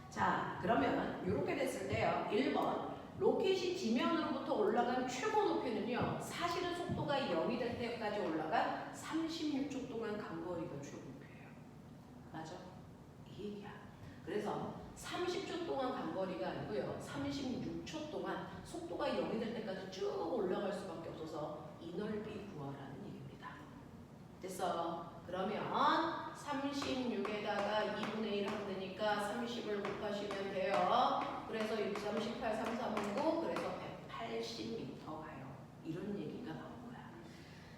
S1: 자, 그러면 이렇게 됐을 때요. 1번 로켓이 지면으로부터 올라간 최고 높이는요. 사실은 속도가 0이 될 때까지 올라간 36초 동안 간 거리가 최고 높이예요. 맞아? 이 얘기야. 그래서 30초 동안 간 거리가 아니고요. 36초 동안 속도가 0이 될 때까지 쭉 올라갈 수밖에 없어서 이 넓이 구하라는 얘기입니다. 됐어? 그러면 36에다가 2분의 1 하면 되니까 30을 곱하시면 돼요. 그래서 6, 38, 3, 4, 9 그래서 180m 가요. 이런 얘기가 나온 거야.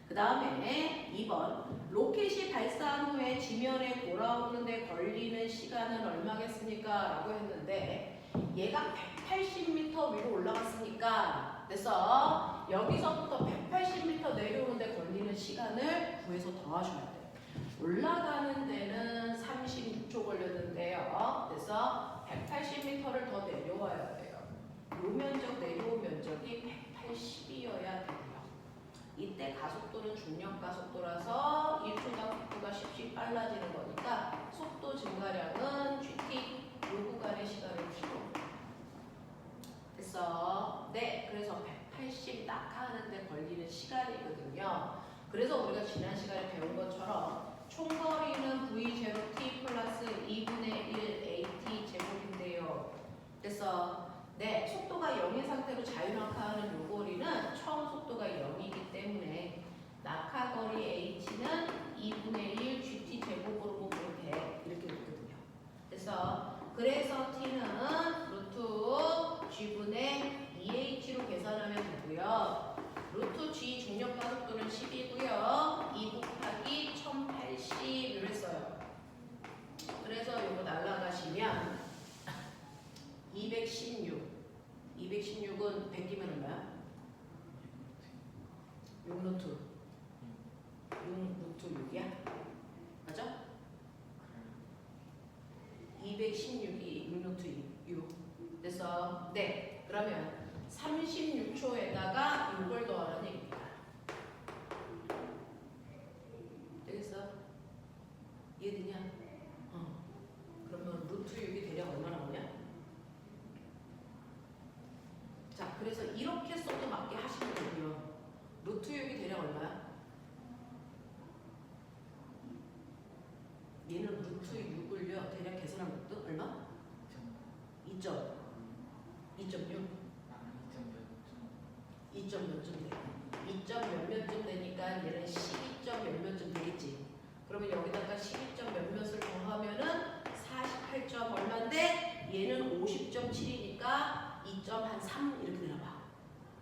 S1: 그 다음에 2번 로켓이 발사한 후에 지면에 돌아오는데 걸리는 시간은 얼마겠습니까? 라고 했는데 얘가 180m 위로 올라갔으니까 됐어? 여기서부터 180m 내려오는데 걸리는 시간을 구해서 더하셔야 돼요. 올라가는 데는 36초 걸렸는데요. 그래서 180m를 더 내려와야 돼요. 요 면적 내려온 면적이 180이어야 돼요. 이때 가속도는 중력 가속도라서 1초당 속도가 10씩 빨라지는 거니까 속도 증가량은 GT 요 구간의 시간을 필요. 됐어? 네, 그래서 180 낙하하는데 걸리는 시간이거든요. 그래서 우리가 지난 시간에 배운 것처럼 총거리는 V0t 플러스 2분의 1 AT 제곱인데요. 됐어? 네, 속도가 0인 상태로 자유낙하하는 요 거리는 처음 속도가 0이기 때문에 낙하거리 H는 2분의 1 GT 제곱으로 보면 돼. 이렇게 됐거든요. 됐어? 그래서 T는 루트 G분의 2H로 계산하면 되고요. 루트 G 중력 가속도는 10이고요. 2 곱하기 1080 이랬어요. 그래서 이거 날라가시면 216. 216은 100이면 얼마야? 6루트. 6루트 6이야? 맞아? 216이 6루트 6. 됐어? 네. 그러면 36초에다가 6을 더하라는 얘기입니다. 되겠어? 이해되냐? 그러면 루트 6이 대략 얼마 나오냐? 자, 그래서 이렇게 써도 맞게 하시면 되고요. 루트 6이 대략 얼마야? 얘는 루트 6을요 대략 계산한 것도 얼마? 2.6? 2점 몇 점 돼? 2점 몇몇점 되니까 얘는 12점 몇몇점 되겠지. 그러면 여기다가 12점 몇몇을 더하면은 48점 얼마인데 얘는 50.7이니까 2.3 이렇게 되나봐.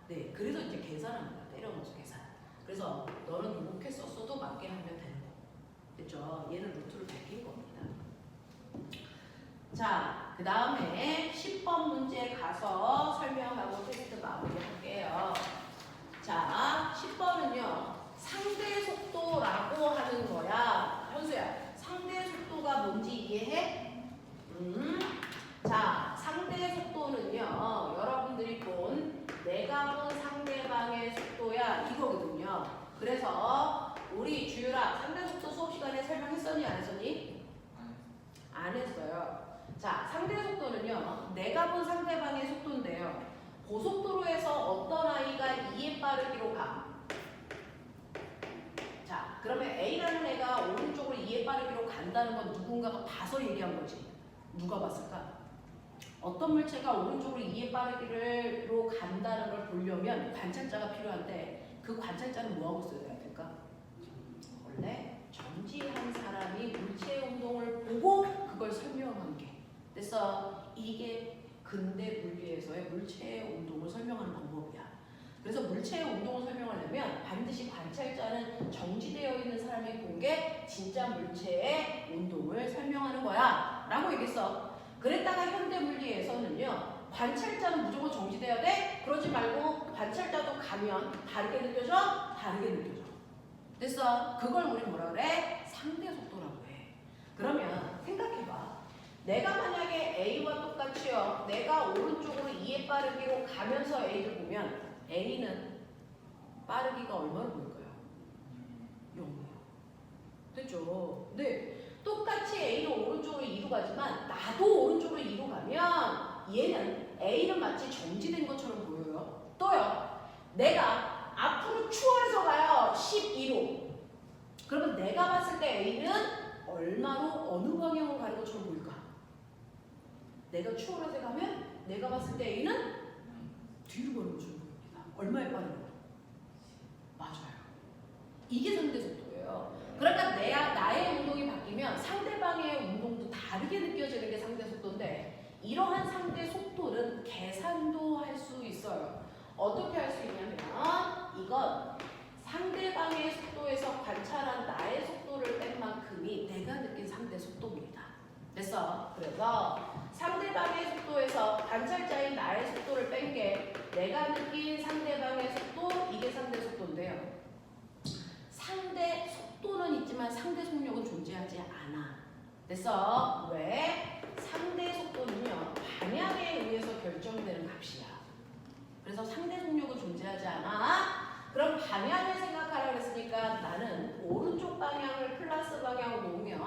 S1: 네, 그래서 이제 계산하는 거야. 때려넣어서 계산. 그래서 너는 이렇게 썼어도 맞게 하면 되는 거. 됐죠? 얘는 루트를 베낀 겁니다. 자, 그 다음에 10번 문제 가서 설명하고 테스트 마무리할게요. 자, 10번은요. 상대 속도라고 하는 거야. 현수야, 상대 속도가 뭔지 이해해? 자, 상대 속도는요. 여러분들이 본 내가 본 상대방의 속도야 이거거든요. 그래서 우리 주유라 상대 속도 수업 시간에 설명했었니 안 했었니? 안 했어요. 자, 상대 속도는요. 내가 본 상대방의 속도인데요. 고속도로에서 어떤 아이가 2의 빠르기로 가. 자, 그러면 A라는 애가 오른쪽으로 2의 빠르기로 간다는 건 누군가가 봐서 얘기한 거지. 누가 봤을까? 어떤 물체가 오른쪽으로 2의 빠르기로 간다는 걸 보려면 관찰자가 필요한데 그 관찰자는 뭐하고 있어야 될까? 원래 전지한 사람이 물체의 운동을 보고 그걸 설명한 게 됐어. 이게 근대 물리에서의 물체의 운동을 설명하는 방법이야. 그래서 물체의 운동을 설명하려면 반드시 관찰자는 정지되어 있는 사람이 본 게 진짜 물체의 운동을 설명하는 거야 라고 얘기했어. 그랬다가 현대 물리에서는요. 관찰자는 무조건 정지돼야 돼? 그러지 말고 관찰자도 가면 다르게 느껴져? 다르게 느껴져. 됐어? 그걸 우리 뭐라 그래? 상대 속도라고 해. 그러면 생각해봐. 내가 만약에 A와 똑같이요. 내가 오른쪽으로 2의 빠르기로 가면서 A를 보면 A는 빠르기가 얼마로 보일 거예요? 0이요. 됐죠? 네. 똑같이 A를 오른쪽으로 가지만 나도 오른쪽으로 2로 가면 얘는 A는 마치 정지된 것처럼 보여요. 또요. 내가 앞으로 추월해서 가요. 12로. 그러면 내가 봤을 때 A는 얼마로 어느 방향으로 가는 것처럼 보일까? 내가 추월해서 가면 내가 봤을 때 A는 뒤로 가는 것처럼 보입니다. 얼마에 빠르요? 맞아요. 이게 상대 속도예요. 그러니까 나의 운동이 바뀌면 상대방의 운동도 다르게 느껴지는 게 상대 속도인데 이러한 상대 속도는 계산도 할 수 있어요. 어떻게 할 수 있냐면 이건 상대방의 속도에서 관찰한 나의 속도를 뺀 만큼이 내가 느낀 상대 속도입니다. 됐어? 그래서 상대방의 속도에서 관찰자인 나의 속도를 뺀 게 내가 느낀 상대방의 속도, 이게 상대 속도인데요. 상대 속도는 있지만 상대 속력은 존재하지 않아. 됐어? 왜? 상대 속도는요, 방향에 의해서 결정되는 값이야. 그래서 상대 속력은 존재하지 않아. 그럼 방향을 생각하라고 했으니까 나는 오른쪽 방향을 플러스 방향으로 놓으면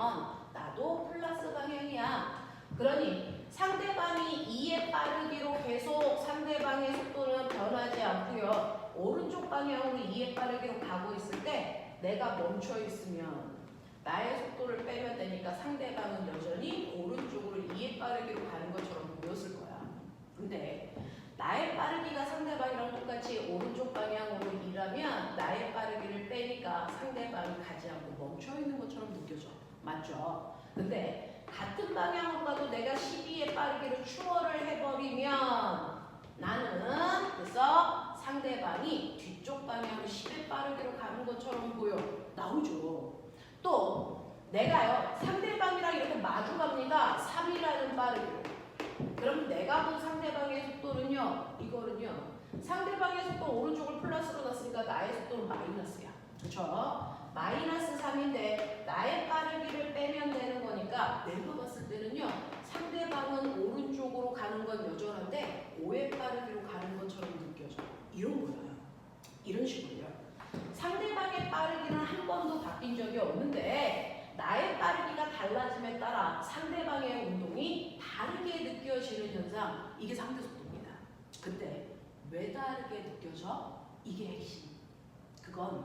S1: 나도 플러스 방향이야. 그러니 상대방이 2의 빠르기로 계속 상대방의 속도는 변하지 않고요. 오른쪽 방향으로 2의 빠르기로 가고 있을 때 내가 멈춰 있으면 나의 속도를 빼면 되니까 상대방은 여전히 오른쪽으로 2의 빠르기로 가는 것처럼 보였을 거야. 근데 나의 빠르기가 상대방이랑 똑같이 오른쪽 방향으로 일하면 나의 빠르기를 빼니까 상대방이 가지 않고 멈춰 있는 것처럼 느껴져. 맞죠? 근데 같은 방향으로 가도 내가 12의 빠르기로 추월을 해버리면 나는 그래서 상대방이 뒤쪽 방향으로 10의 빠르기로 가는 것처럼 보여. 나오죠. 또 내가요 상대방이랑 이렇게 마주 갑니다. 3이라는 빠르기로. 그럼 내가 본 상대방의 속도는요, 이거는요, 상대방의 속도 오른쪽을 플러스로 놨으니까 나의 속도는 마이너스야. 그쵸? 마이너스 3인데 나의 빠르기를 빼면 되는 거니까 내가 봤을 때는요, 상대방은 오른쪽으로 가는 건 여전한데 5의 빠르기로 가는 것처럼 느껴져. 이런 거예요. 이런 식으로요. 상대방의 빠르기는 한 번도 바뀐 적이 없는데 나의 빠르기가 달라짐에 따라 상대방의 운동이 다르게 느껴지는 현상, 이게 상대 속도입니다. 근데 왜 다르게 느껴져? 이게 핵심. 그건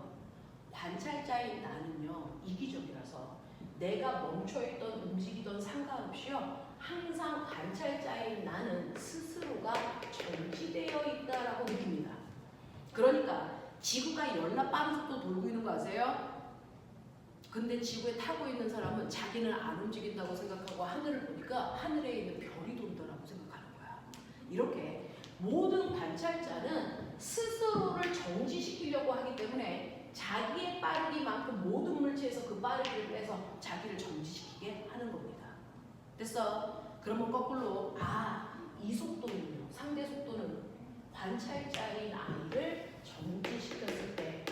S1: 관찰자인 나는요, 이기적이라서 내가 멈춰있던 움직이던 상관없이요, 항상 관찰자인 나는 스스로가 정지되어 있다라고 느낍니다. 그러니까 지구가 열나 빠른 속도 돌고 있는 거 아세요? 근데 지구에 타고 있는 사람은 자기는 안 움직인다고 생각하고 하늘을 보니까 하늘에 있는 별이 돈다라고 생각하는 거야. 이렇게 모든 관찰자는 스스로를 정지시키려고 하기 때문에 자기의 빠르기만큼 모든 물체에서 그 빠르기를 빼서 자기를 정지시키게 하는 겁니다. 됐어? 그러면 거꾸로 이 속도는요, 상대 속도는 관찰자인 아이를 정지시켰을 때.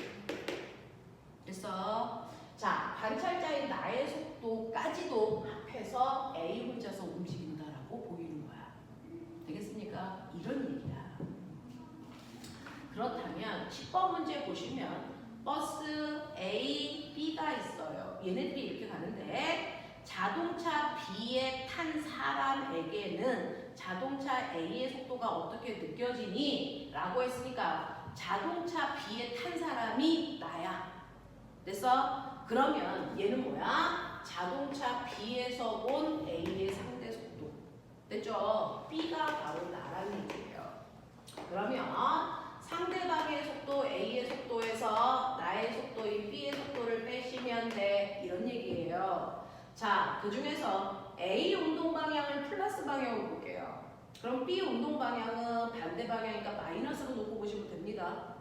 S1: 됐어? 자, 관찰자인 나의 속도까지도 합해서 A 혼자서 움직인다라고 보이는 거야. 되겠습니까? 이런 얘기야. 그렇다면 10번 문제 보시면 버스 A, B가 있어요. 얘네들이 이렇게 가는데 자동차 B에 탄 사람에게는 자동차 A의 속도가 어떻게 느껴지니? 라고 했으니까 자동차 B에 탄 사람이 나야. 됐어? 그러면 얘는 뭐야? 자동차 B에서 온 A의 상대 속도. 됐죠? B가 바로 나라는 얘기예요. 그러면 상대방의 속도 A의 속도에서 나의 속도인 B의 속도를 빼시면 돼. 이런 얘기예요. 자, 그 중에서 A 운동 방향을 플러스 방향으로 볼게요. 그럼 B 운동 방향은 반대 방향이니까 마이너스로 놓고 보시면 됩니다.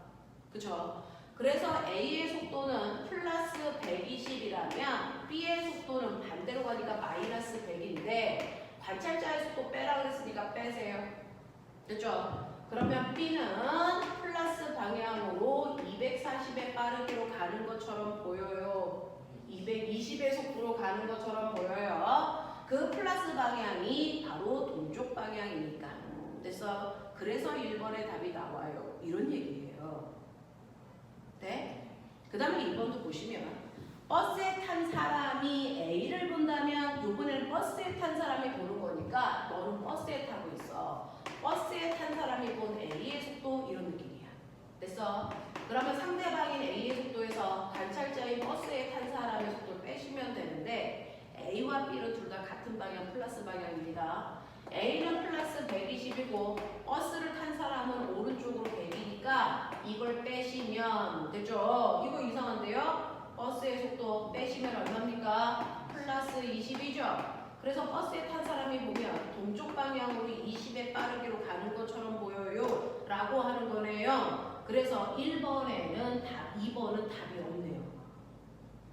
S1: 그쵸? 그래서 A의 속도는 플러스 120이라면 B의 속도는 반대로 가니까 마이너스 100인데 관찰자의 속도 빼라 그랬으니까 빼세요. 됐죠? 그러면 B는 플러스 방향으로 240의 빠르기로 가는 것처럼 보여요. 220의 속도로 가는 것처럼 보여요. 그 플러스 방향이 바로 동쪽 방향이니까. 그래서 1번의 답이 나와요. 이런 얘기예요. 네? 그 다음에 2번도 보시면 버스에 탄 사람이 A를 본다면 이번에는 버스에 탄 사람이 보는 거니까 너는 버스에 타고 있어. 버스에 탄 사람이 본 A의 속도 이런 느낌이야. 됐어? 그러면 상대방인 A의 속도에서 관찰자인 버스에 탄 사람의 속도를 빼시면 되는데 A와 B는 둘 다 같은 방향 플러스 방향입니다. A는 플러스 120이고 버스를 탄 사람은 오른쪽으로 100이니까 이걸 빼시면 되죠? 이거 이상한데요? 버스의 속도 빼시면 얼마입니까? 플러스 20이죠? 그래서 버스에 탄 사람이 보면 동쪽 방향으로 20에 빠르기로 가는 것처럼 보여요 라고 하는 거네요. 그래서 1번에는 2번은 답이 없네요.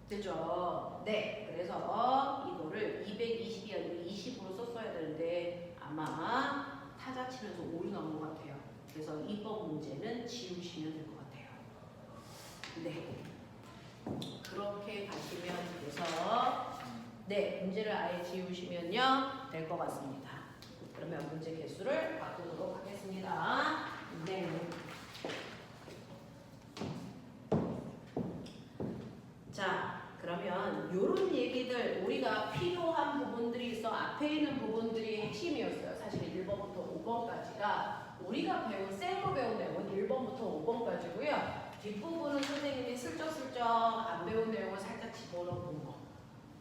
S1: 됐죠? 네, 그래서 이거를 220이 아니고 20으로 썼어야 되는데 아마 타자 치면서 오류 나온 것 같아요. 그래서 2번 문제는 지우시면 될 것 같아요. 네, 그렇게 가시면 돼서 네, 문제를 아예 지우시면요 될 것 같습니다. 그러면 문제 개수를 바꾸도록 하겠습니다. 네. 자, 그러면 이런 얘기들 우리가 필요한 부분들이 있어. 앞에 있는 부분들이 핵심이었어요. 사실 1번부터 5번까지가 우리가 생으로 배운 내용은 1번부터 5번까지고요. 뒷부분은 선생님이 슬쩍슬쩍 안 배운 내용을 살짝 집어넣은 거.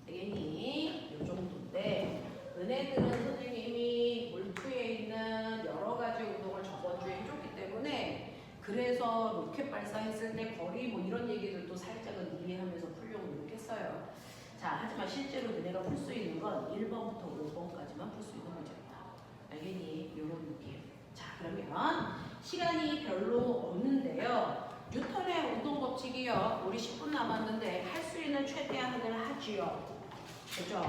S1: 되겠니? 이 정도인데 은혜들은 선생님이 물투에 있는 여러 가지 운동을 저번 주에 해줬기 때문에 그래서 로켓 발사했을 때 거리 뭐 이런 얘기들도 살짝은 이해하면서 풀려고 노력했어요. 자, 하지만 실제로 너네가 풀 수 있는 건 1번부터 5번까지만 풀 수 있는 문제입니다. 알겠니? 이런 느낌. 자, 그러면 시간이 별로 없는데요. 뉴턴의 운동 법칙이요. 우리 10분 남았는데 할 수 있는 최대한을 하지요. 그죠?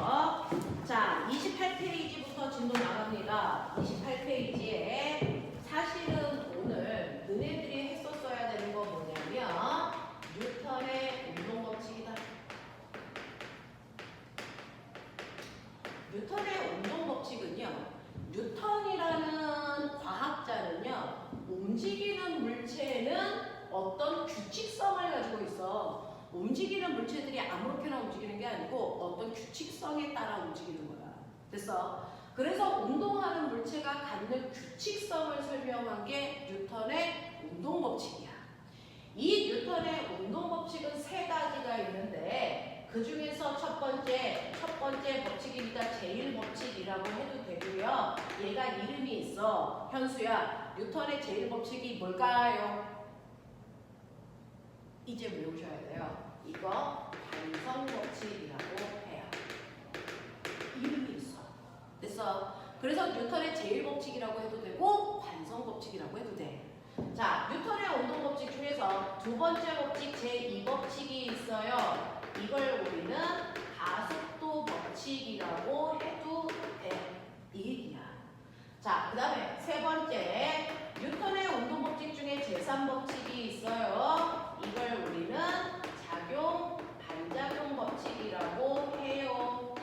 S1: 자, 28페이지부터 진도 나갑니다. 28페이지에 사실은 오늘 너네들이 했었어야 되는 거 뭐냐면 뉴턴의 운동 법칙이다. 뉴턴의 운동 법칙은요. 뉴턴이라는 과학자는요. 움직이는 물체는 어떤 규칙성을 가지고 있어. 움직이는 물체들이 아무렇게나 움직이는 게 아니고 어떤 규칙성에 따라 움직이는 거야. 됐어? 그래서 운동하는 물체가 갖는 규칙성을 설명한 게 뉴턴의 운동 법칙이야. 이 뉴턴의 운동 법칙은 세 가지가 있는데 그 중에서 첫 번째 법칙이니까 제일 법칙이라고 해도 되고요. 얘가 이름이 있어. 현수야, 뉴턴의 제일 법칙이 뭘까요? 이제 외우셔야 돼요. 이거 관성 법칙이라고 해요. 이름이 있어. 됐어? 그래서 뉴턴의 제일 법칙이라고 해도 되고 관성 법칙이라고 해도 돼. 자, 뉴턴의 운동 법칙 중에서 두 번째 법칙 제2법칙이 있어요. 이걸 우리는 가속도 법칙이라고 해도 돼. 이 얘기야. 자, 그 다음에 세 번째 뉴턴의 운동 법칙 중에 제3법칙이 있어요. 이걸 우리는 작용, 반작용 법칙이라고 해요.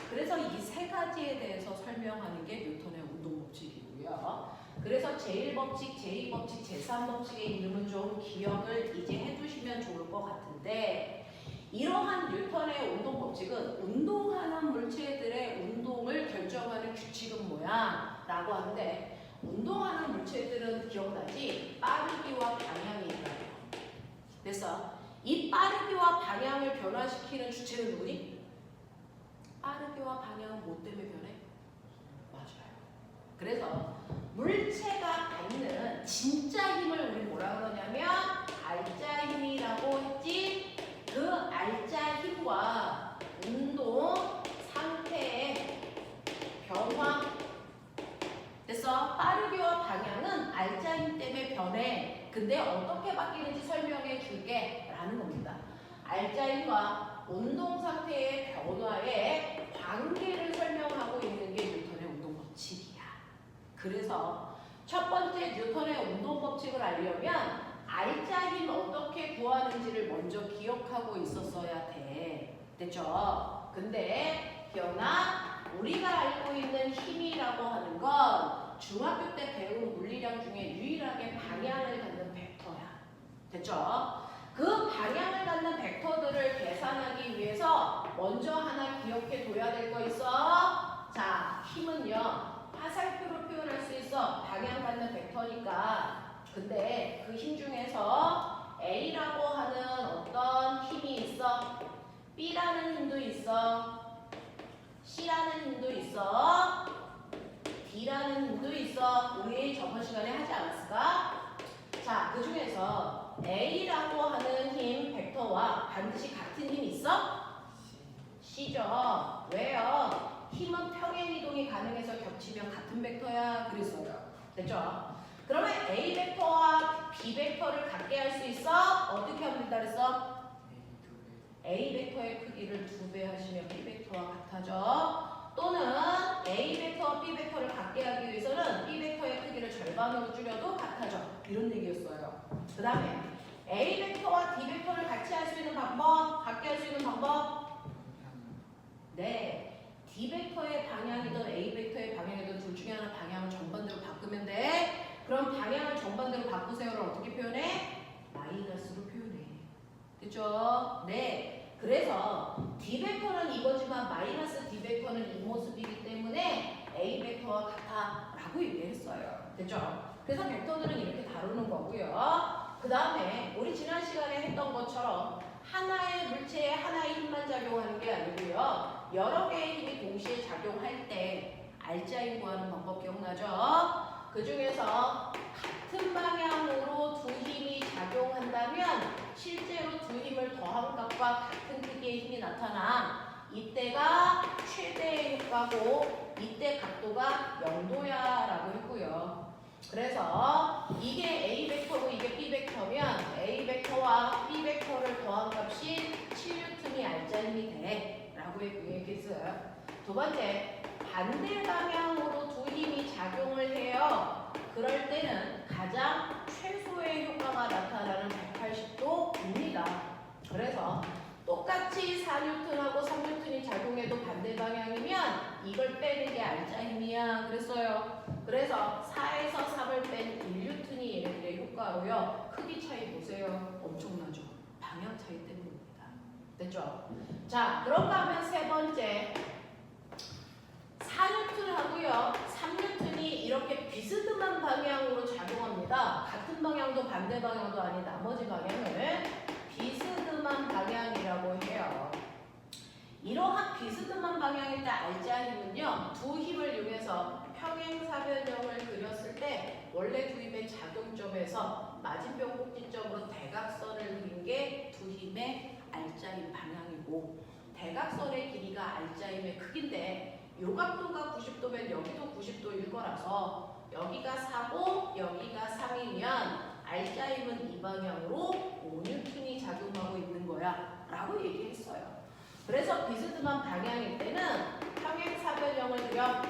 S1: 그래서 이 세 가지에 대해서 설명하는 게 뉴턴의 운동 법칙이고요. 그래서 제1법칙, 제2법칙, 제3법칙의 이름은 좀 기억을 이제 해두시면 좋을 것 같은데 이러한 뉴턴의 운동 법칙은 운동하는 물체들의 운동을 결정하는 규칙은 뭐야? 라고 하는데 운동하는 물체들은 기억나지? 빠르기와 방향이 있어요. 그래서 이 빠르기와 방향을 변화시키는 주체는 누구니? 빠르기와 방향은 뭐 때문에 변해? 맞아요. 그래서 물체가 갖는 진짜 힘을 우리 뭐라 그러냐면 알짜 힘이라고 했지. 그 알짜 힘과 운동 상태의 변화. 그래서 빠르기와 방향은 알짜 힘 때문에 변해. 근데 어떻게 바뀌는지 설명해 줄게 라는 겁니다. 알짜 힘과 운동 상태의 변화의 관계를 설명하고 있는 게 뉴턴의 운동 법칙이야. 그래서 첫 번째 뉴턴의 운동 법칙을 알려면 알짜 힘 어떻게 구하는지를 먼저 기억하고 있었어야 돼. 됐죠? 근데 기억나? 우리가 알고 있는 힘이라고 하는 건 중학교 때 배운 물리량 중에 유일하게 방향을 갖는 벡터야. 됐죠? 그 방향을 갖는 벡터들을 계산 계산하기 위해서 먼저 하나 기억해 둬야 될 거 있어. 자, 힘은요. 화살표로 표현할 수 있어. 방향 받는 벡터니까. 근데 그 힘 중에서 A라고 하는 어떤 힘이 있어. B라는 힘도 있어. C라는 힘도 있어. D라는 힘도 있어. 우리 저번 시간에 하지 않았을까? 자, 그 중에서 A라고 하는 힘 벡터와 반드시 같은 힘이 있어? C죠. 왜요? 힘은 평행 이동이 가능해서 겹치면 같은 벡터야. 그랬어요. 됐죠? 그러면 A 벡터와 B 벡터를 같게 할 수 있어? 어떻게 하면 된다 그랬어? A 벡터의 크기를 2배 하시면 B 벡터와 같아져. 또는 A 벡터와 B 벡터를 같게 하기 위해서는 B 벡터의 크기를 절반으로 줄여도 같아져. 이런 얘기였어요. 그 다음에 A 벡터와 D 벡터를 같이 할 수 있는 방법, 같게 할 수 있는 방법. 네, D 벡터의 방향이든 A 벡터의 방향이든 둘 중에 하나 방향을 정반대로 바꾸면 돼. 그럼 방향을 정반대로 바꾸세요를 어떻게 표현해? 마이너스로 표현해. 됐죠? 네. 그래서 D 벡터는 이거지만 마이너스 D 벡터는 이 모습이기 때문에 A 벡터와 같다라고 얘기했어요. 됐죠? 그래서 벡터들은 이렇게 다루는 거고요. 그 다음에 우리 지난 시간에 했던 것처럼 하나의 물체에 하나의 힘만 작용하는 게 아니고요. 여러 개의 힘이 동시에 작용할 때 알짜임 구하는 방법 기억나죠? 그 중에서 같은 방향으로 두 힘이 작용한다면 실제로 두 힘을 더한 값과 같은 크기의 힘이 나타나. 이때가 최대의 효과고 이때 각도가 0도야 라고 했고요. 그래서 이게 A 벡터고 이게 B 벡터면 A 벡터와 B 벡터를 더한 값이 7N이 알짜힘이 돼 라고 얘기했어요. 두 번째, 반대 방향으로 두 힘이 작용을 해요. 그럴 때는 가장 최소의 효과가 나타나는 180도입니다. 그래서 똑같이 4N하고 3N이 작용해도 반대 방향이면 이걸 빼는 게 알짜 힘이야 그랬어요. 그래서 4에서 3을 뺀 1N이 얘네들의 효과로요. 크기 차이 보세요. 엄청나죠? 방향 차이 때문입니다. 됐죠? 자, 그런가 하면 세 번째, 4N 하고요. 3N이 이렇게 비스듬한 방향으로 작용합니다. 같은 방향도 반대 방향도 아닌 나머지 방향을 비스듬한 방향이라고 해요. 이러한 비스듬한 방향일 때 알짜 힘은요. 두 힘을 이용해서 평행사변형을 그렸을 때 원래 두 힘의 작용점에서 맞은편 꼭지점으로 대각선을 그린 게 두 힘의 알짜힘 방향이고 대각선의 길이가 알짜힘의 크기인데 요 각도가 90도면 여기도 90도일 거라서 여기가 4고 여기가 3이면 알짜힘은 이 방향으로 5N이 작용하고 있는 거야 라고 얘기했어요. 그래서 비스듬한 방향일 때는 평행사변형을 그려.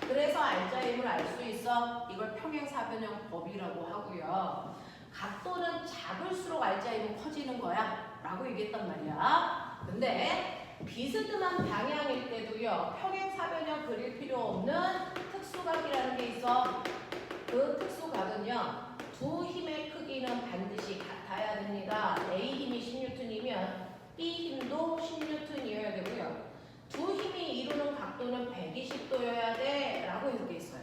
S1: 그래서 알짜힘을 알 수 있어. 이걸 평행사변형 법이라고 하고요. 각도는 작을수록 알짜힘은 커지는 거야 라고 얘기했단 말이야. 근데 비스듬한 방향일 때도요. 평행사변형 그릴 필요 없는 특수각이라는 게 있어. 그 특수각은요. 두 힘의 크기는 반드시 같아야 됩니다. A 힘이 10N이면 B 힘도 10N이어야 되고요. 두 힘이 이루는 각도는 120도여야 돼 라고 이렇게 있어요.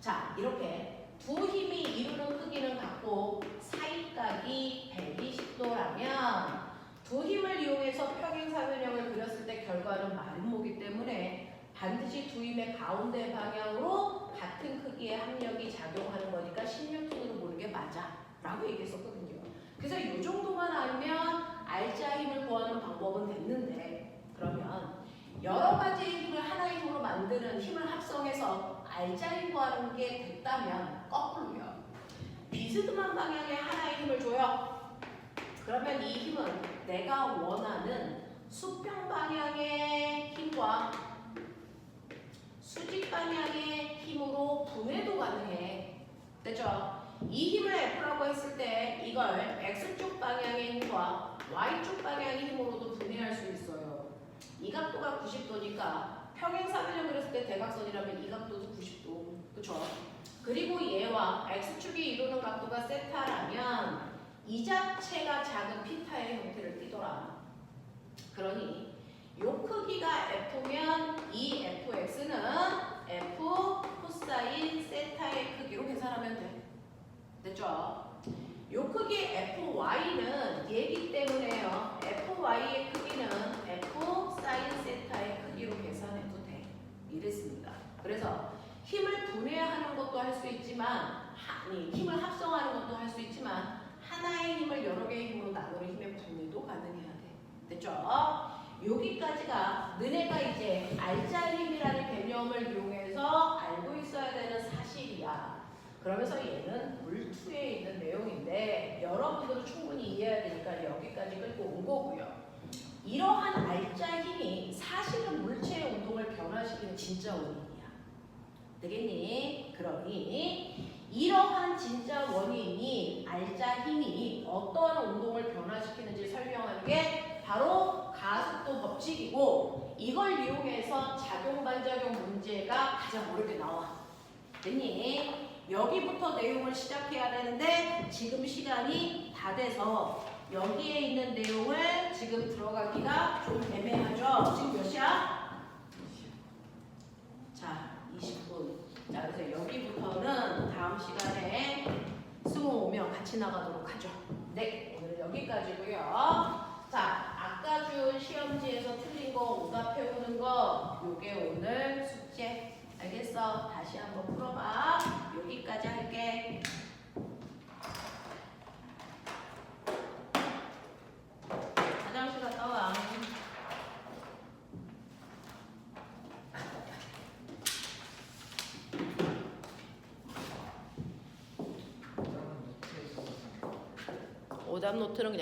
S1: 자, 이렇게 두 힘이 이루는 크기는 같고 사이각이 120도라면 두 힘을 이용해서 평행사변형을 그렸을 때 결과는 마름모기 때문에 반드시 두 힘의 가운데 방향으로 같은 크기의 합력이 작용하는 거니까 10N으로 보는 게 맞아 라고 얘기했었거든요. 그래서 이 정도만 알면 알짜 힘을 구하는 방법은 됐는데 그러면 여러 가지의 힘을 하나의 힘으로 만드는 힘을 합성해서 알짜 힘 구하는 게 됐다면 거꾸로요. 비스듬한 방향에 하나의 힘을 줘요. 그러면 이 힘은 내가 원하는 수평 방향의 힘과 수직 방향의 힘으로 분해도 가능해. 됐죠? 이 힘을 F라고 했을 때 이걸 X축 방향의 힘과 Y축 방향의 힘으로도 분해할 수 있어요. 이 각도가 90도니까 평행사변형 그렸을 때 대각선이라면 이 각도도 90도. 그쵸? 그리고 얘와 X축이 이루는 각도가 세타라면 이 자체가 작은 피타의 형태를 띠더라. 그러니 요 크기가 F면 이 FX는 F 코사인 세타의 크기로 계산하면 돼. 됐죠? 요 크기 FY는 얘기 때문에요. FY의 크기는 F 사인 세타의 크기로 계산해도 돼. 이랬습니다. 그래서 힘을 분해하는 것도 할 수 있지만 힘을 합성하는 것도 할 수 있지만 하나의 힘을 여러 개의 힘으로 나누는 힘의 분해도 가능해야 돼. 됐죠? 여기까지가 너네가 이제 알짜 힘이라는 개념을 이용해서 알고 있어야 되는 사실이야. 그러면서 얘는 물투에 있는 내용인데 여러분들은 충분히 이해해야 되니까 여기까지 끌고 온 거고요. 이러한 알짜 힘이 사실은 물체의 운동을 변화시키는 진짜 원인이야. 되겠니? 그러니 이러한 진짜 원인이 알짜 힘이 어떠한 운동을 변화시키는지 설명하는 게 바로 가속도 법칙이고 이걸 이용해서 작용 반작용 문제가 가장 어렵게 나와. 됐니? 여기부터 내용을 시작해야 되는데 지금 시간이 다 돼서 여기에 있는 내용을 지금 들어가기가 좀 애매하죠? 지금 몇 시야? 자, 20분. 자, 그래서 여기부터는 다음 시간에 승우 오면 같이 나가도록 하죠. 네, 오늘 여기까지고요. 자, 아까 준 시험지에서 틀린 거 오답해 오는 거 요게 오늘 숙제. 알겠어? 다시 한번 풀어봐. 여기까지 할게. 화장실 갔다 와. 오답 노트는 그냥